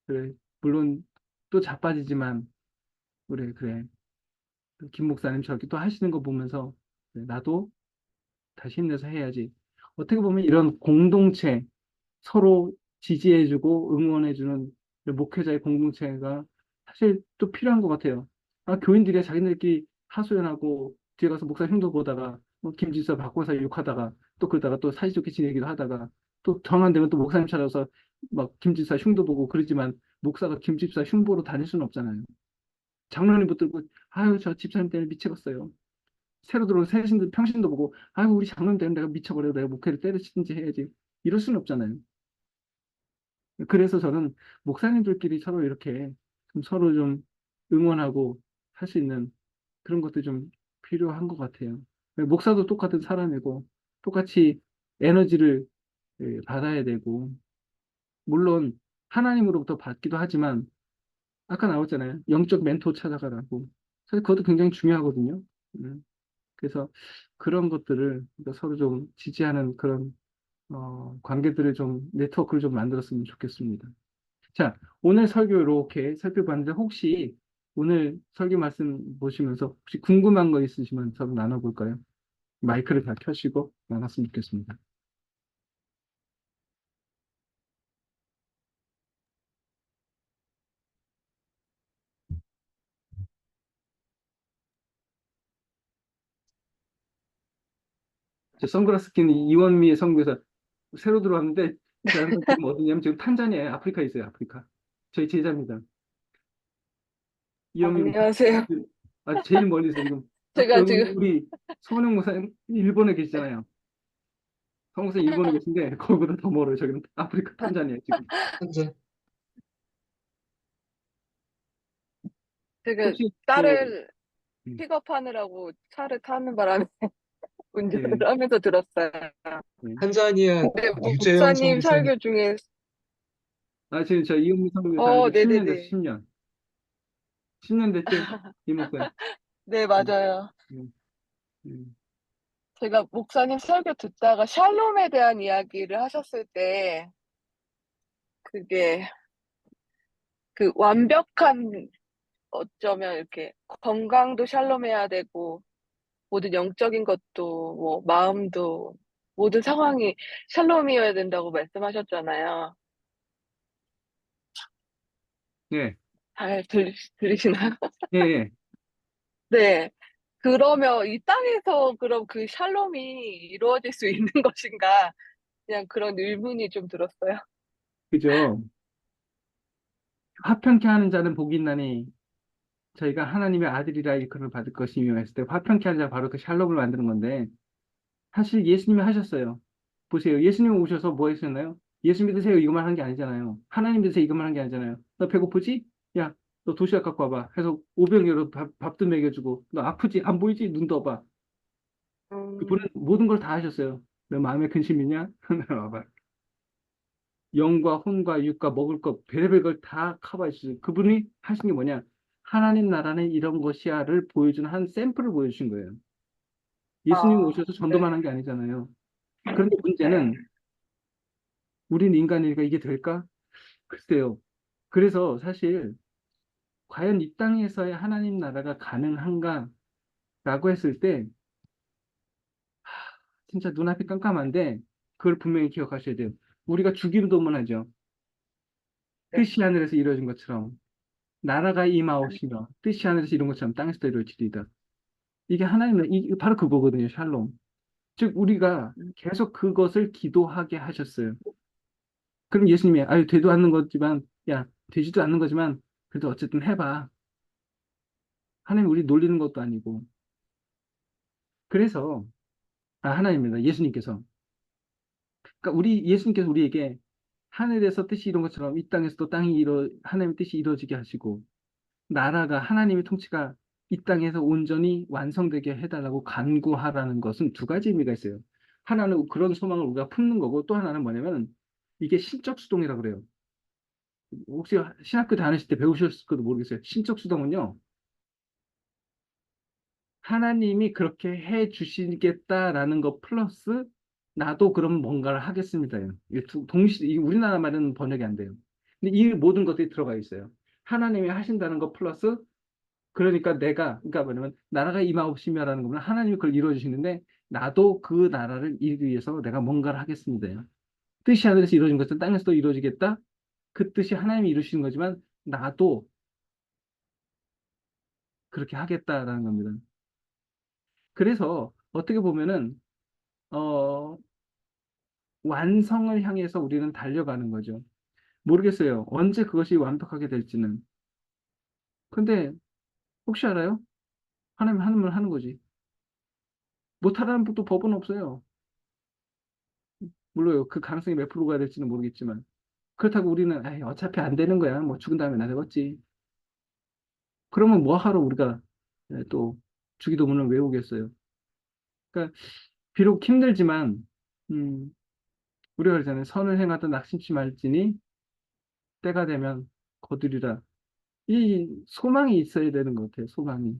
그래 물론 또 자빠지지만 그래 김 목사님 저렇게 또 하시는 거 보면서 그래, 나도 다시 힘내서 해야지. 어떻게 보면 이런 공동체 서로 지지해주고 응원해주는 목회자의 공동체가 사실 또 필요한 것 같아요. 교인들이 자기들끼리 하소연하고 뒤에 가서 목사 흉도 보다가 김지서 바꿔서 욕하다가 또 그러다가 또 사이좋게 지내기도 하다가 또 정안 되면 또 목사님 찾아서 막 김지사 흉도 보고 그러지만 목사가 김집사 흉보로 다닐 수는 없잖아요. 장로님 붙들고 아유 저 집사님 때문에 미치겠어요. 새로 들어온 새신들 평신도 보고 아유 우리 장로님 때문에 내가 미쳐버려 내가 목회를 때려치든지 해야지 이럴 수는 없잖아요. 그래서 저는 목사님들끼리 서로 이렇게 좀 서로 좀 응원하고 할 수 있는 그런 것도 좀 필요한 것 같아요. 목사도 똑같은 사람이고 똑같이 에너지를 받아야 되고 물론 하나님으로부터 받기도 하지만 아까 나왔잖아요. 영적 멘토 찾아가라고. 사실 그것도 굉장히 중요하거든요. 음, 그래서 그런 것들을 우리가 서로 좀 지지하는 그런 관계들을 좀 네트워크를 좀 만들었으면 좋겠습니다. 자, 오늘 설교 이렇게 살펴봤는데 혹시 오늘 설교 말씀 보시면서 혹시 궁금한 거 있으시면 서로 나눠볼까요? 마이크를 다 켜시고 나눴으면 좋겠습니다. 저 선글라스 낀 이원미의 성부에서 새로 들어왔는데 저 양반 지금 어디냐면 지금 탄자니아에 아프리카에 있어요. 아프리카. 저희 제자입니다. 이영미 안녕하세요. 제일 멀리서 지금 제가 여기 지금 우리 서은영 목사님 일본에 계시잖아요. 성 목사님 일본에 계신데 거기보다 더 멀어요. 저기는 아프리카 탄자니아 지금. 현재 제가 혹시 딸을 음, 픽업하느라고 차를 타는 바람에 운전을 예, 하면서 들었어요. 예. 한자니아 근데 유재영 목사님 선교사님 설교 중에 지금 저 이영미 선교에 다닌 지 10년 됐어, 네네네. 10년. 10년 됐죠? 이 목사님. 네, 음, 맞아요. 음, 음. 제가 목사님 설교 듣다가 샬롬에 대한 이야기를 하셨을 때 그게 그 완벽한 어쩌면 이렇게 건강도 샬롬해야 되고 모든 영적인 것도 뭐 마음도 모든 상황이 샬롬이어야 된다고 말씀하셨잖아요. 예, 잘 들리시나요? 예, 예. 네. 그러면 이 땅에서 그럼 그 샬롬이 이루어질 수 있는 것인가? 그냥 그런 의문이 좀 들었어요. 그죠? 화평케 하는 자는 복이 있나니 저희가 하나님의 아들이라 일컬음을 받을 것이며 했을 때 화평케 하는 자 바로 그 샬롬을 만드는 건데 사실 예수님이 하셨어요. 보세요. 예수님 오셔서 뭐 하셨나요? 예수 믿으세요 이것만 한 게 아니잖아요. 하나님 믿으세요 이것만 한 게 아니잖아요. 너 배고프지? 야, 너 도시락 갖고 와봐. 해서 오병이어로 밥도 먹여주고, 너 아프지? 안 보이지? 눈 떠봐. 그분은 음, 모든 걸 다 하셨어요. 너 마음에 근심 있냐? 와봐. 영과 혼과 육과 먹을 것 별의별 걸 다 커버해 주세요. 그분이 하신 게 뭐냐? 하나님 나라는 이런 것이야를 보여주는 한 샘플을 보여주신 거예요. 예수님 아, 오셔서 전도만 네, 한 게 아니잖아요. 그런데 네. 문제는 우리는 인간이니까 이게 될까? 글쎄요. 그래서 사실 과연 이 땅에서의 하나님 나라가 가능한가라고 했을 때 진짜 눈앞이 깜깜한데 그걸 분명히 기억하셔야 돼요. 우리가 주기도문 하죠. 네. 뜻이 하늘에서 이루어진 것처럼 나라가 임하옵시며 뜻이 하늘에서 이룬 것처럼 땅에서도 이루어지리이다. 이게 하나님의 바로 그거거든요. 샬롬. 즉 우리가 음, 계속 그것을 기도하게 하셨어요. 그럼 예수님이 아유 되도 않는 거지만 야 되지도 않는 거지만 그래도 어쨌든 해봐. 하나님 우리 놀리는 것도 아니고. 그래서 하나님입니다. 예수님께서. 그러니까 우리 예수님께서 우리에게 하늘에서 뜻이 이룬 것처럼 이 땅에서도 하나님의 뜻이 이루어지게 하시고 나라가 하나님의 통치가 이 땅에서 온전히 완성되게 해달라고 간구하라는 것은 두 가지 의미가 있어요. 하나는 그런 소망을 우리가 품는 거고 또 하나는 뭐냐면 이게 신적 수동이라고 그래요. 혹시 신학교 다니실 때 배우셨을지도 모르겠어요. 신적 수동은요. 하나님이 그렇게 해 주시겠다라는 것 플러스 나도 그럼 뭔가를 하겠습니다. 이게 우리나라 말은 번역이 안 돼요. 근데 이 모든 것들이 들어가 있어요. 하나님이 하신다는 것 플러스 그러니까 그러니까 뭐냐면 나라가 임하옵시며라는 거는 하나님이 그걸 이루어 주시는데 나도 그 나라를 이루기 위해서 내가 뭔가를 하겠습니다. 뜻이 하늘에서 이루어진 것은 땅에서도 이루어지겠다. 그 뜻이 하나님이 이루시는 거지만 나도 그렇게 하겠다라는 겁니다. 그래서 어떻게 보면은 어, 완성을 향해서 우리는 달려가는 거죠. 모르겠어요. 언제 그것이 완벽하게 될지는. 근데 혹시 알아요? 하나님 하는 말 하는 거지. 못하라는 또 법은 없어요. 물론 그 가능성이 몇 프로가 될지는 모르겠지만. 그렇다고 우리는 에이, 어차피 안 되는 거야. 뭐 죽은 다음에 나 되겠지. 그러면 뭐 하러 우리가 또 주기도문을 외우겠어요. 그러니까 비록 힘들지만 우리가 그러잖아요. 선을 행하던 낙심치 말지니 때가 되면 거두리라. 이 소망이 있어야 되는 것 같아요. 소망이.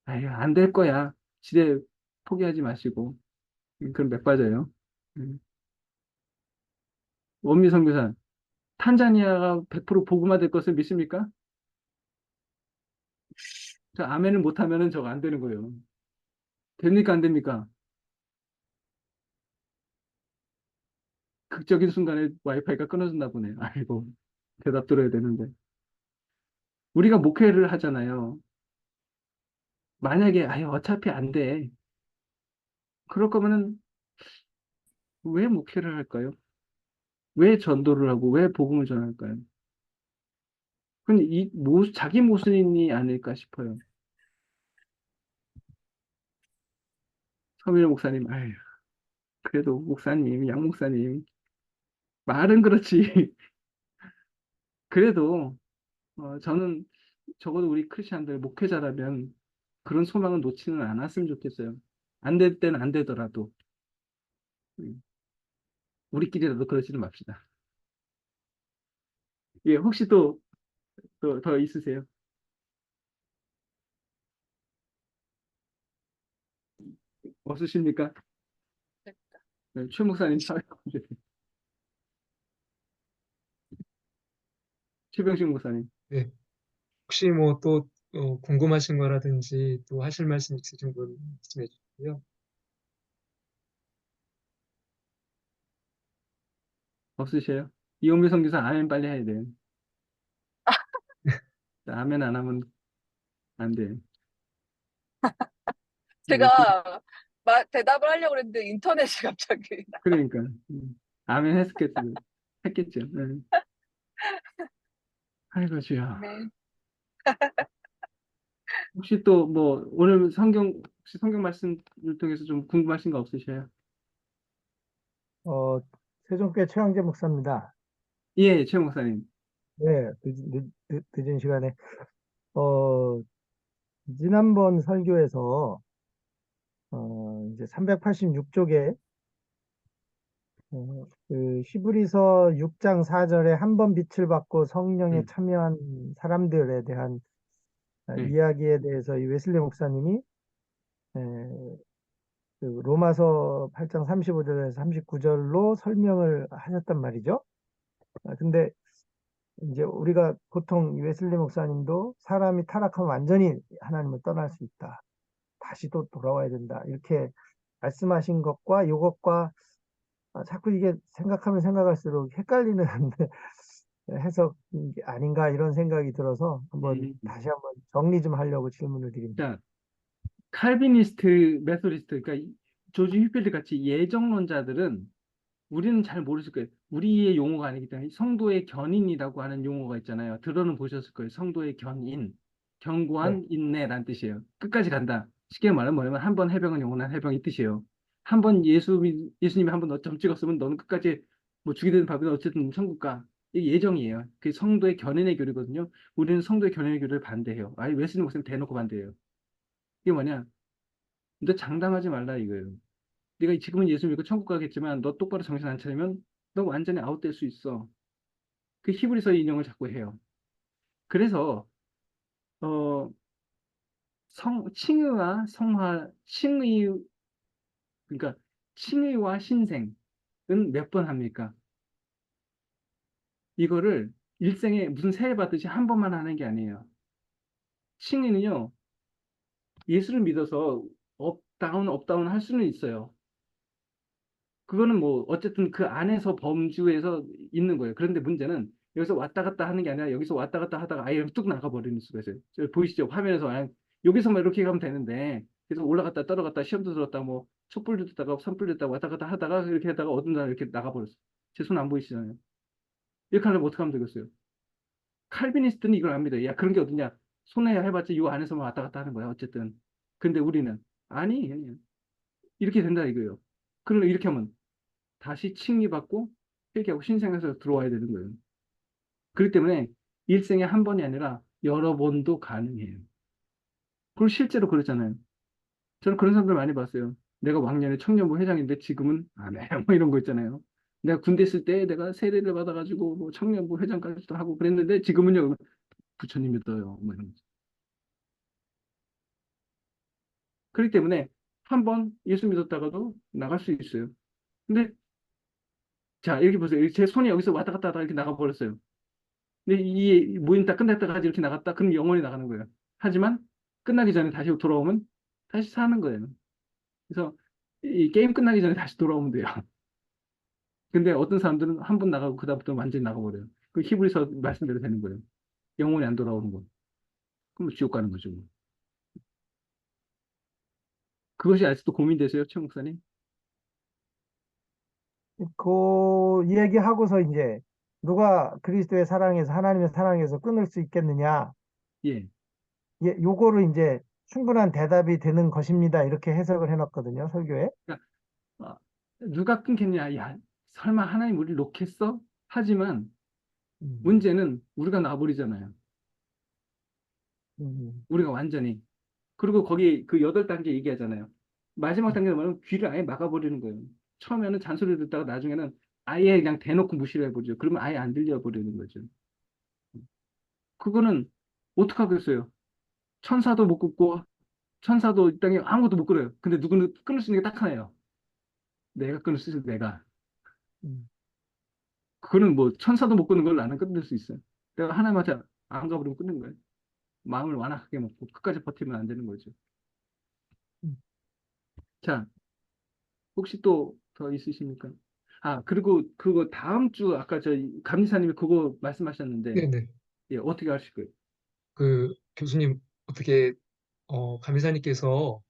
아유, 안 될 거야. 지레 포기하지 마시고. 그럼 맥 빠져요. 음. 원미 선교사, 탄자니아가 100% 복음화 될 것을 믿습니까? 저 아멘을 못하면은 저거 안 되는 거예요. 됩니까? 안 됩니까? 극적인 순간에 와이파이가 끊어졌나 보네. 아이고, 대답 들어야 되는데. 우리가 목회를 하잖아요. 만약에, 아유, 어차피 안 돼. 그럴 거면은 왜 목회를 할까요? 왜 전도를 하고, 왜 복음을 전할까요? 근데 자기 모순이 아닐까 싶어요. 서민호 목사님, 아유, 그래도 목사님, 양 목사님, 말은 그렇지. 그래도, 저는 적어도 우리 크리스찬들 목회자라면 그런 소망을 놓지는 않았으면 좋겠어요. 안 될 때는 안 되더라도. 음, 우리끼리라도 그러지는 맙시다. 예, 혹시 더 있으세요? 없으십니까? 네, 최 목사님, 최병식 목사님. 네. 혹시 뭐 또 궁금하신 거라든지 또 하실 말씀 있으신 분 말씀해 주시고요. 없으세요? 이용미 선교사 아멘 빨리 해야 돼요. 아멘 안 하면 안 돼요. 네, 제가 대답을 하려고 그랬는데 인터넷이 갑자기 그러니까. 아멘 했겠죠. 네. 아이고, 주야. 나네. 혹시 또 뭐, 오늘 혹시 성경 말씀을 통해서 좀 궁금하신 거 없으셔요? 어, 세종교회 최영재 목사입니다. 예, 최 목사님. 네, 늦은 시간에, 어, 지난번 설교에서, 이제 386쪽에, 그 히브리서 6장 4절에 한 번 빛을 받고 성령에 음, 참여한 사람들에 대한 네, 이야기에 대해서 이 웨슬리 목사님이, 에, 그 로마서 8장 35절에서 39절로 설명을 하셨단 말이죠. 근데 이제 우리가 보통 이 웨슬리 목사님도 사람이 타락하면 완전히 하나님을 떠날 수 있다. 다시 또 돌아와야 된다. 이렇게 말씀하신 것과 이것과 자꾸 이게 생각하면 생각할수록 헷갈리는 해석이 아닌가 이런 생각이 들어서 한번 음. 다시 한번 정리 좀 하려고 질문을 드립니다. 자, 칼비니스트, 메소디스트, 그러니까 조지 휘필드 같이 예정론자들은 우리는 잘 모르실 거예요. 우리의 용어가 아니기 때문에 성도의 견인이라고 하는 용어가 있잖아요. 들어는 보셨을 거예요. 성도의 견인, 네. 견고한 인내란 뜻이에요. 끝까지 간다. 쉽게 말하면 뭐냐면 한 번 해병은 영원한 해병 이 뜻이에요. 한 번 예수님이 한 번 너 점 찍었으면 너는 끝까지 뭐 죽이 되는 밥이든 어쨌든 천국 가. 이게 예정이에요. 그게 성도의 견인의 교리거든요. 우리는 성도의 견인의 교리를 반대해요. 아니 웨슬리 목사님 대놓고 반대해요. 이게 뭐냐? 너 장담하지 말라 이거예요. 네가 지금은 예수 믿고 천국 가겠지만 너 똑바로 정신 안 차리면 너 완전히 아웃될 수 있어. 그 히브리서 인용을 자꾸 해요. 그래서 어 칭의와 성화 칭의 그러니까 칭의와 신생은 몇 번 합니까? 이거를 일생에 무슨 세례 받듯이 한 번만 하는 게 아니에요. 칭의는요 예수를 믿어서 업다운 할 수는 있어요. 그거는 뭐 어쨌든 그 안에서 범주에서 있는 거예요. 그런데 문제는 여기서 왔다 갔다 하는 게 아니라 여기서 왔다 갔다 하다가 아예 뚝 나가버리는 수가 있어요. 보이시죠? 화면에서 그냥 여기서만 이렇게 가면 되는데 그래서 올라갔다 떨어갔다 시험도 들었다 뭐 촛불도 듣다가 산불 듣다가 왔다 갔다 하다가 이렇게 하다가 어떤 날 이렇게 나가버렸어. 제 손 안 보이시잖아요. 이렇게 하려면 어떻게 하면 되겠어요? 칼비니스트는 이걸 압니다. 야 그런 게 어딨냐? 손에 해봤자 이 안에서만 왔다 갔다 하는 거야 어쨌든. 근데 우리는 아니 이렇게 된다 이거예요. 그러면 이렇게 하면 다시 칭의받고 회개하고 신생에서 들어와야 되는 거예요. 그렇기 때문에 일생에 한 번이 아니라 여러 번도 가능해요. 그리고 실제로 그렇잖아요. 저는 그런 사람들 많이 봤어요. 내가 왕년에 청년부 회장인데 지금은 안 해. 뭐 이런 거 있잖아요. 내가 군대 있을 때 내가 세례를 받아가지고 뭐 청년부 회장까지도 하고 그랬는데 지금은요 부처님 믿어요. 뭐 이런 거. 그렇기 때문에 한 번 예수 믿었다가도 나갈 수 있어요. 근데 자 이렇게 보세요. 제 손이 여기서 왔다 갔다 하다가 이렇게 나가버렸어요. 근데 이 모임 다 끝났다가 이렇게 나갔다 그럼 영원히 나가는 거예요. 하지만 끝나기 전에 다시 돌아오면 다시 사는 거예요. 그래서 이 게임 끝나기 전에 다시 돌아오면 돼요. 근데 어떤 사람들은 한 번 나가고 그다음부터 완전히 나가버려요. 그 히브리서 말씀대로 되는 거예요. 영원히 안 돌아오는 거. 그럼 지옥 가는 거죠. 뭐. 그것이 아직도 고민되세요, 최 목사님? 그 얘기하고서 이제 누가 그리스도의 사랑에서 하나님의 사랑에서 끊을 수 있겠느냐? 예. 요거를 이제 충분한 대답이 되는 것입니다. 이렇게 해석을 해놨거든요, 설교에. 그러니까 누가 끊겠냐? 야, 설마 하나님 우리 놓겠어? 하지만 음, 문제는 우리가 놔버리잖아요. 음, 우리가 완전히. 그리고 거기 그 8단계 얘기하잖아요. 마지막 음, 단계는 뭐냐면 귀를 아예 막아버리는 거예요. 처음에는 잔소리 듣다가 나중에는 아예 그냥 대놓고 무시를 해버리죠. 그러면 아예 안 들려버리는 거죠. 그거는 어떡하겠어요? 천사도 못 끊고 천사도 이 땅에 아무것도 못 끊어요. 근데 누구는 끊을 수 있는 게 딱 하나예요. 내가 끊을 수 있어, 내가. 음, 그거는 뭐 천사도 못 끊는 걸 나는 끊을 수 있어요. 내가 하나님한테 안 가버리면 끊는 거예요. 마음을 완악하게 먹고 끝까지 버티면 안 되는 거죠. 음. 자, 혹시 또 더 있으십니까? 아, 그리고 그거 다음 주 아까 저 감리사님이 그거 말씀하셨는데 네네. 예, 어떻게 하실 거예요? 그 교수님 어떻게 감리사님께서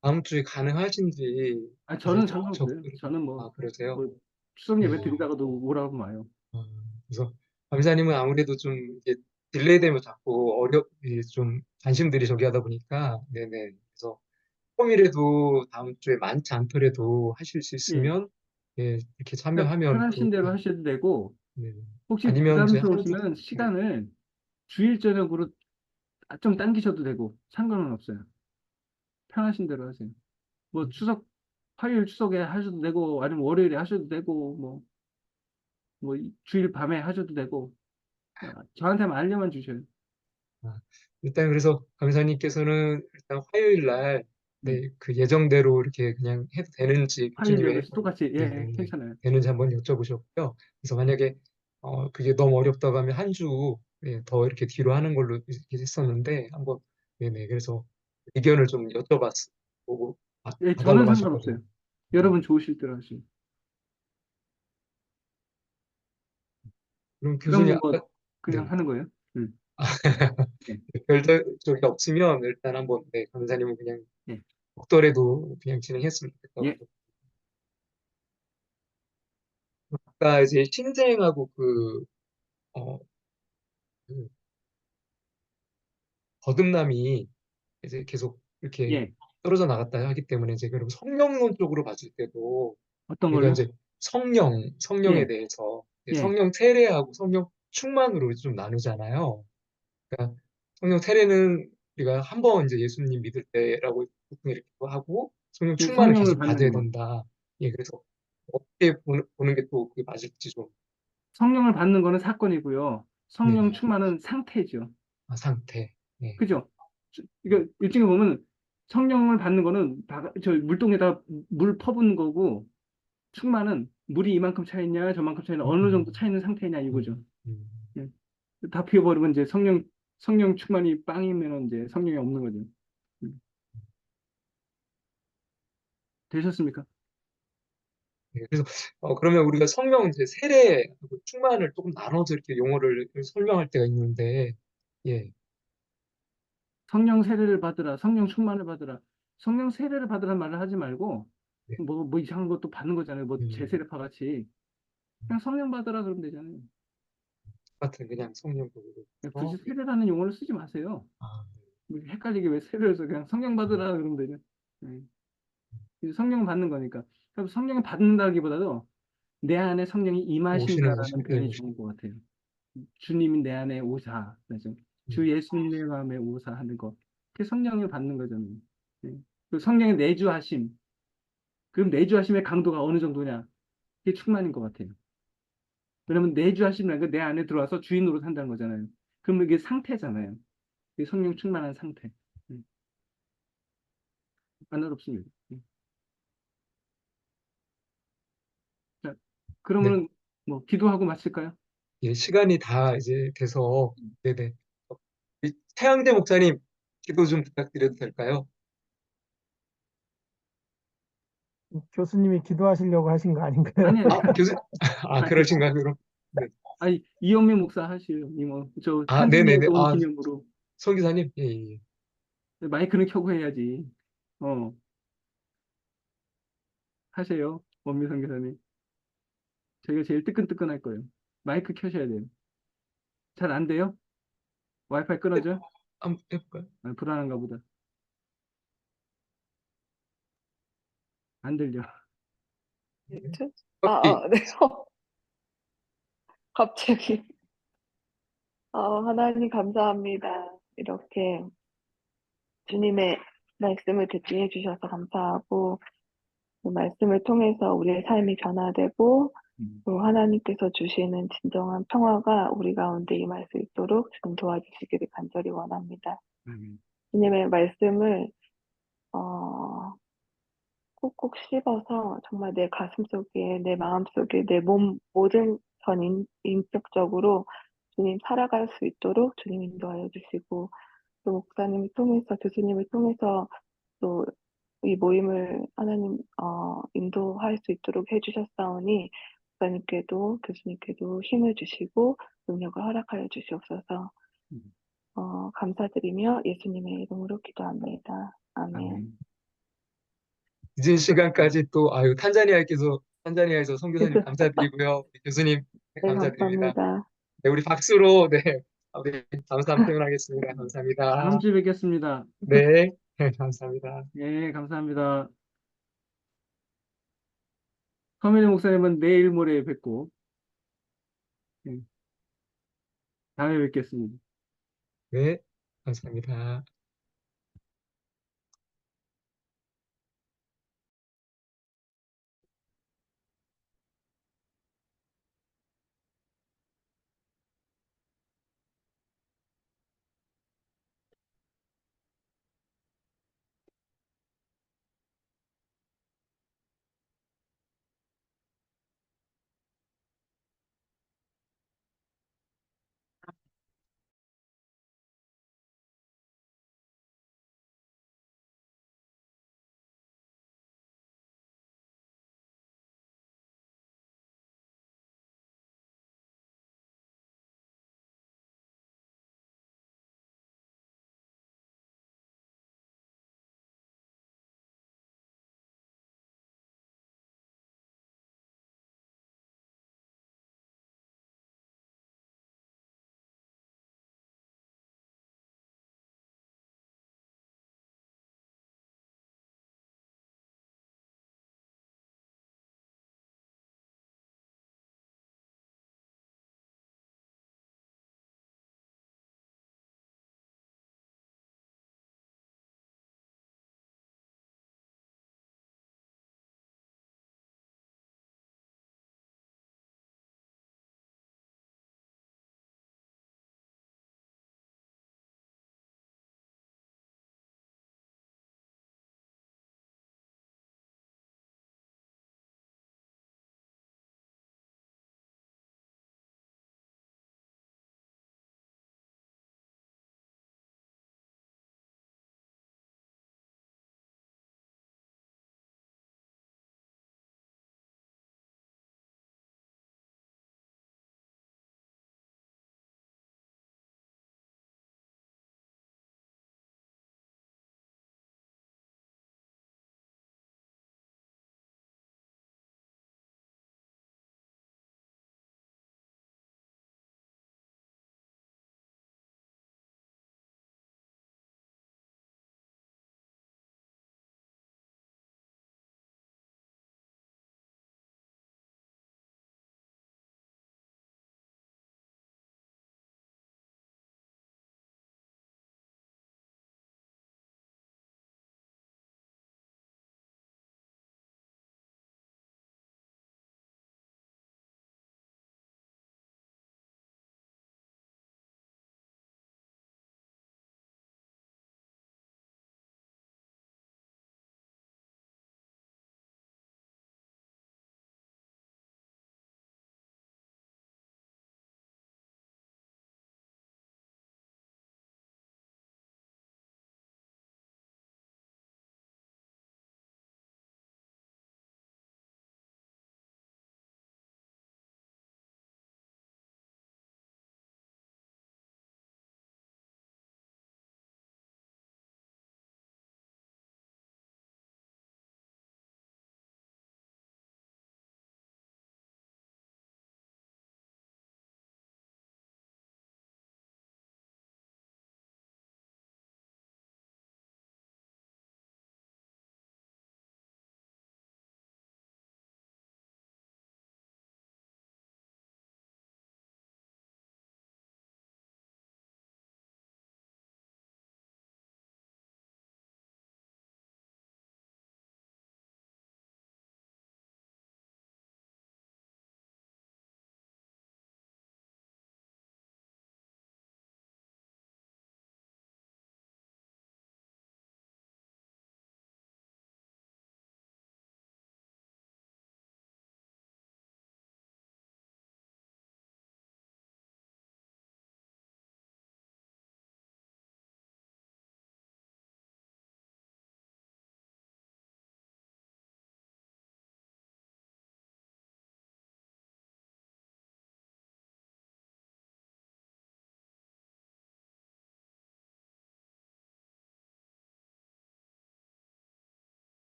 다음 주에 가능하신지 아, 이제 저는 상관없어요. 저는 아, 뭐, 그러세요? 뭐 추석 네. 예배 드리다가도 오라고 와요. 어, 그래서 감리사님은 아무래도 좀 이게 딜레이 되면 자꾸 이게 좀 관심들이 저기 하다 보니까 네네. 그래서 조금이라도 다음 주에 많지 않더라도 하실 수 예, 있으면 예, 이렇게 그러니까 참여하면 편하신 대로 하셔도 되고, 네. 혹시 아니면 이제 한 주, 부담스러우시면 시간을 주일 저녁으로 좀 당기셔도 되고 상관은 없어요. 편하신 대로 하세요. 뭐 화요일 추석에 하셔도 되고 아니면 월요일에 하셔도 되고 주일 밤에 하셔도 되고 저한테만 알려만 주셔요. 아, 일단 그래서 강사님께서는 일단 화요일 날 네. 네, 그 예정대로 이렇게 그냥 해도 되는지 화요일 교수님의 8시 똑같이 네, 예, 네, 괜찮아요. 되는지 한번 여쭤보셨고요. 그래서 만약에 그게 너무 어렵다고 하면 한 주 더 이렇게 뒤로 하는 걸로 이렇게 했었는데 한번 네네 그래서 의견을 좀 여쭤봤고 예, 저는 봐달라고 상관없어요. 하셨거든요. 여러분 좋으실 대로 하시고. 그럼 교수님 그러면 뭐 아까 네, 그냥 하는 거예요. 예, 별적이 없으면 일단 한번 네, 강사님은 그냥 예, 없더라도 그냥 진행했으면 좋겠다고. 예, 아까 이제 신생하고 어, 그 거듭남이 이제 계속 이렇게 예. 떨어져 나갔다 하기 때문에 이제 그럼 성령론 쪽으로 봤을 때도 어떤 우리가 걸요? 이제 성령에 예, 대해서 이제 예. 성령 세례하고 성령 충만으로 좀 나누잖아요. 그러니까 성령 세례는 우리가 한 번 이제 예수님 믿을 때라고 보통 이렇게 하고 성령 그 충만을 성령을 계속 받는 받아야 거. 된다. 예, 그래서 어떻게 보는 게 또 그게 맞을지 좀, 성령을 받는 거는 사건이고요. 성령 네네. 충만은 상태죠. 상태. 네. 그죠? 이거 일찍이 보면 성령을 받는 거는 저 물동에다 물 퍼붓는 거고 충만은 물이 이만큼 차 있냐 저만큼 차 있냐 어느 정도 차 있는 상태냐 이거죠. 음, 음. 예. 다 비워버리면 이제 성령 충만이 빵이면 이제 성령이 없는 거죠. 음. 되셨습니까? 네, 그래서 그러면 우리가 성령 이제 세례하고 충만을 조금 나눠서 이렇게 용어를 설명할 때가 있는데, 예, 성령 세례를 받으라, 성령 충만을 받으라. 성령 세례를 받으라는 말을 하지 말고 네. 뭐 이상한 것도 받는 거잖아요. 뭐 음, 제세례파 같이 그냥 성령 받으라 그러면 되잖아요. 같은 그냥 성령 쪽으로. 굳이 세례라는 용어를 쓰지 마세요. 아, 뭐 헷갈리게 왜 세례를 써 그냥 성령 받으라 그러면 되죠. 네. 이제 성령 받는 거니까. 그럼 성령 받는다기보다도 내 안에 성령이 오시는 것이, 임하신다라는 예, 표현이 좋은 것 같아요. 주님이 내 안에 오사, 그래서 음, 주 예수님 내 마음에 오사 하는 거. 그게 성령을 받는 거잖아요. 네. 그 성령의 내주하심. 그럼 내주하심의 강도가 어느 정도냐? 그게 충만인 것 같아요. 왜냐면 내주하심이라는 게 내 안에 들어와서 주인으로 산다는 거잖아요. 그럼 이게 상태잖아요. 이게 성령 충만한 상태. 음, 안 어렵습니다. 자, 네, 그러면은 뭐 기도하고 마칠까요? 예, 시간이 다 이제 돼서, 네네. 태양대 목사님, 기도 좀 부탁드려도 될까요? 교수님이 기도하시려고 하신 거 아닌가요? 아니, 아니, 교수, 아니, 그러신가요, 그럼? 네. 아니, 이영민 목사 하시요. 이모, 저 네네네. 탄자니아에서 온 기념으로 송 기사님, 예, 예. 마이크는 켜고 해야지. 어, 하세요. 원미선 교사님. 저희가 제일 뜨끈뜨끈할 거예요. 마이크 켜셔야 돼요. 잘 안 돼요? 와이파이 끊어져? 한번 해볼까요? 불안한가 보다. 안 들려. 네. 네. 갑자기. 하나님 감사합니다. 이렇게 주님의 말씀을 듣게 해주셔서 감사하고, 그 말씀을 통해서 우리의 삶이 변화되고, 음, 또 하나님께서 주시는 진정한 평화가 우리 가운데 임할 수 있도록 지금 도와주시기를 간절히 원합니다. 음, 주님의 말씀을, 어, 꾹꾹 씹어서 정말 내 가슴 속에, 내 마음 속에, 내 몸 모든 인격적으로 주님 살아갈 수 있도록 주님 인도하여 주시고, 또 목사님을 통해서, 교수님을 통해서 또 이 모임을 하나님, 인도할 수 있도록 해주셨사오니, 목사님께도 교수님께도 힘을 주시고, 능력을 허락하여 주시옵소서. 음. 감사드리며 예수님의 이름으로 기도합니다. 아멘. 아멘. 늦은 시간까지 또, 탄자니아에서 송 교사님 감사드리고요. 교수님 네, 감사드립니다. 감사합니다. 네, 우리 박수로, 네, 네, 감사함 표현하겠습니다. 다음 감사합니다. 주에 뵙겠습니다. 네, 감사합니다. 예, 감사합니다. 서민의 목사님은 내일 모레 뵙고, 예, 다음에 뵙겠습니다. 네, 감사합니다.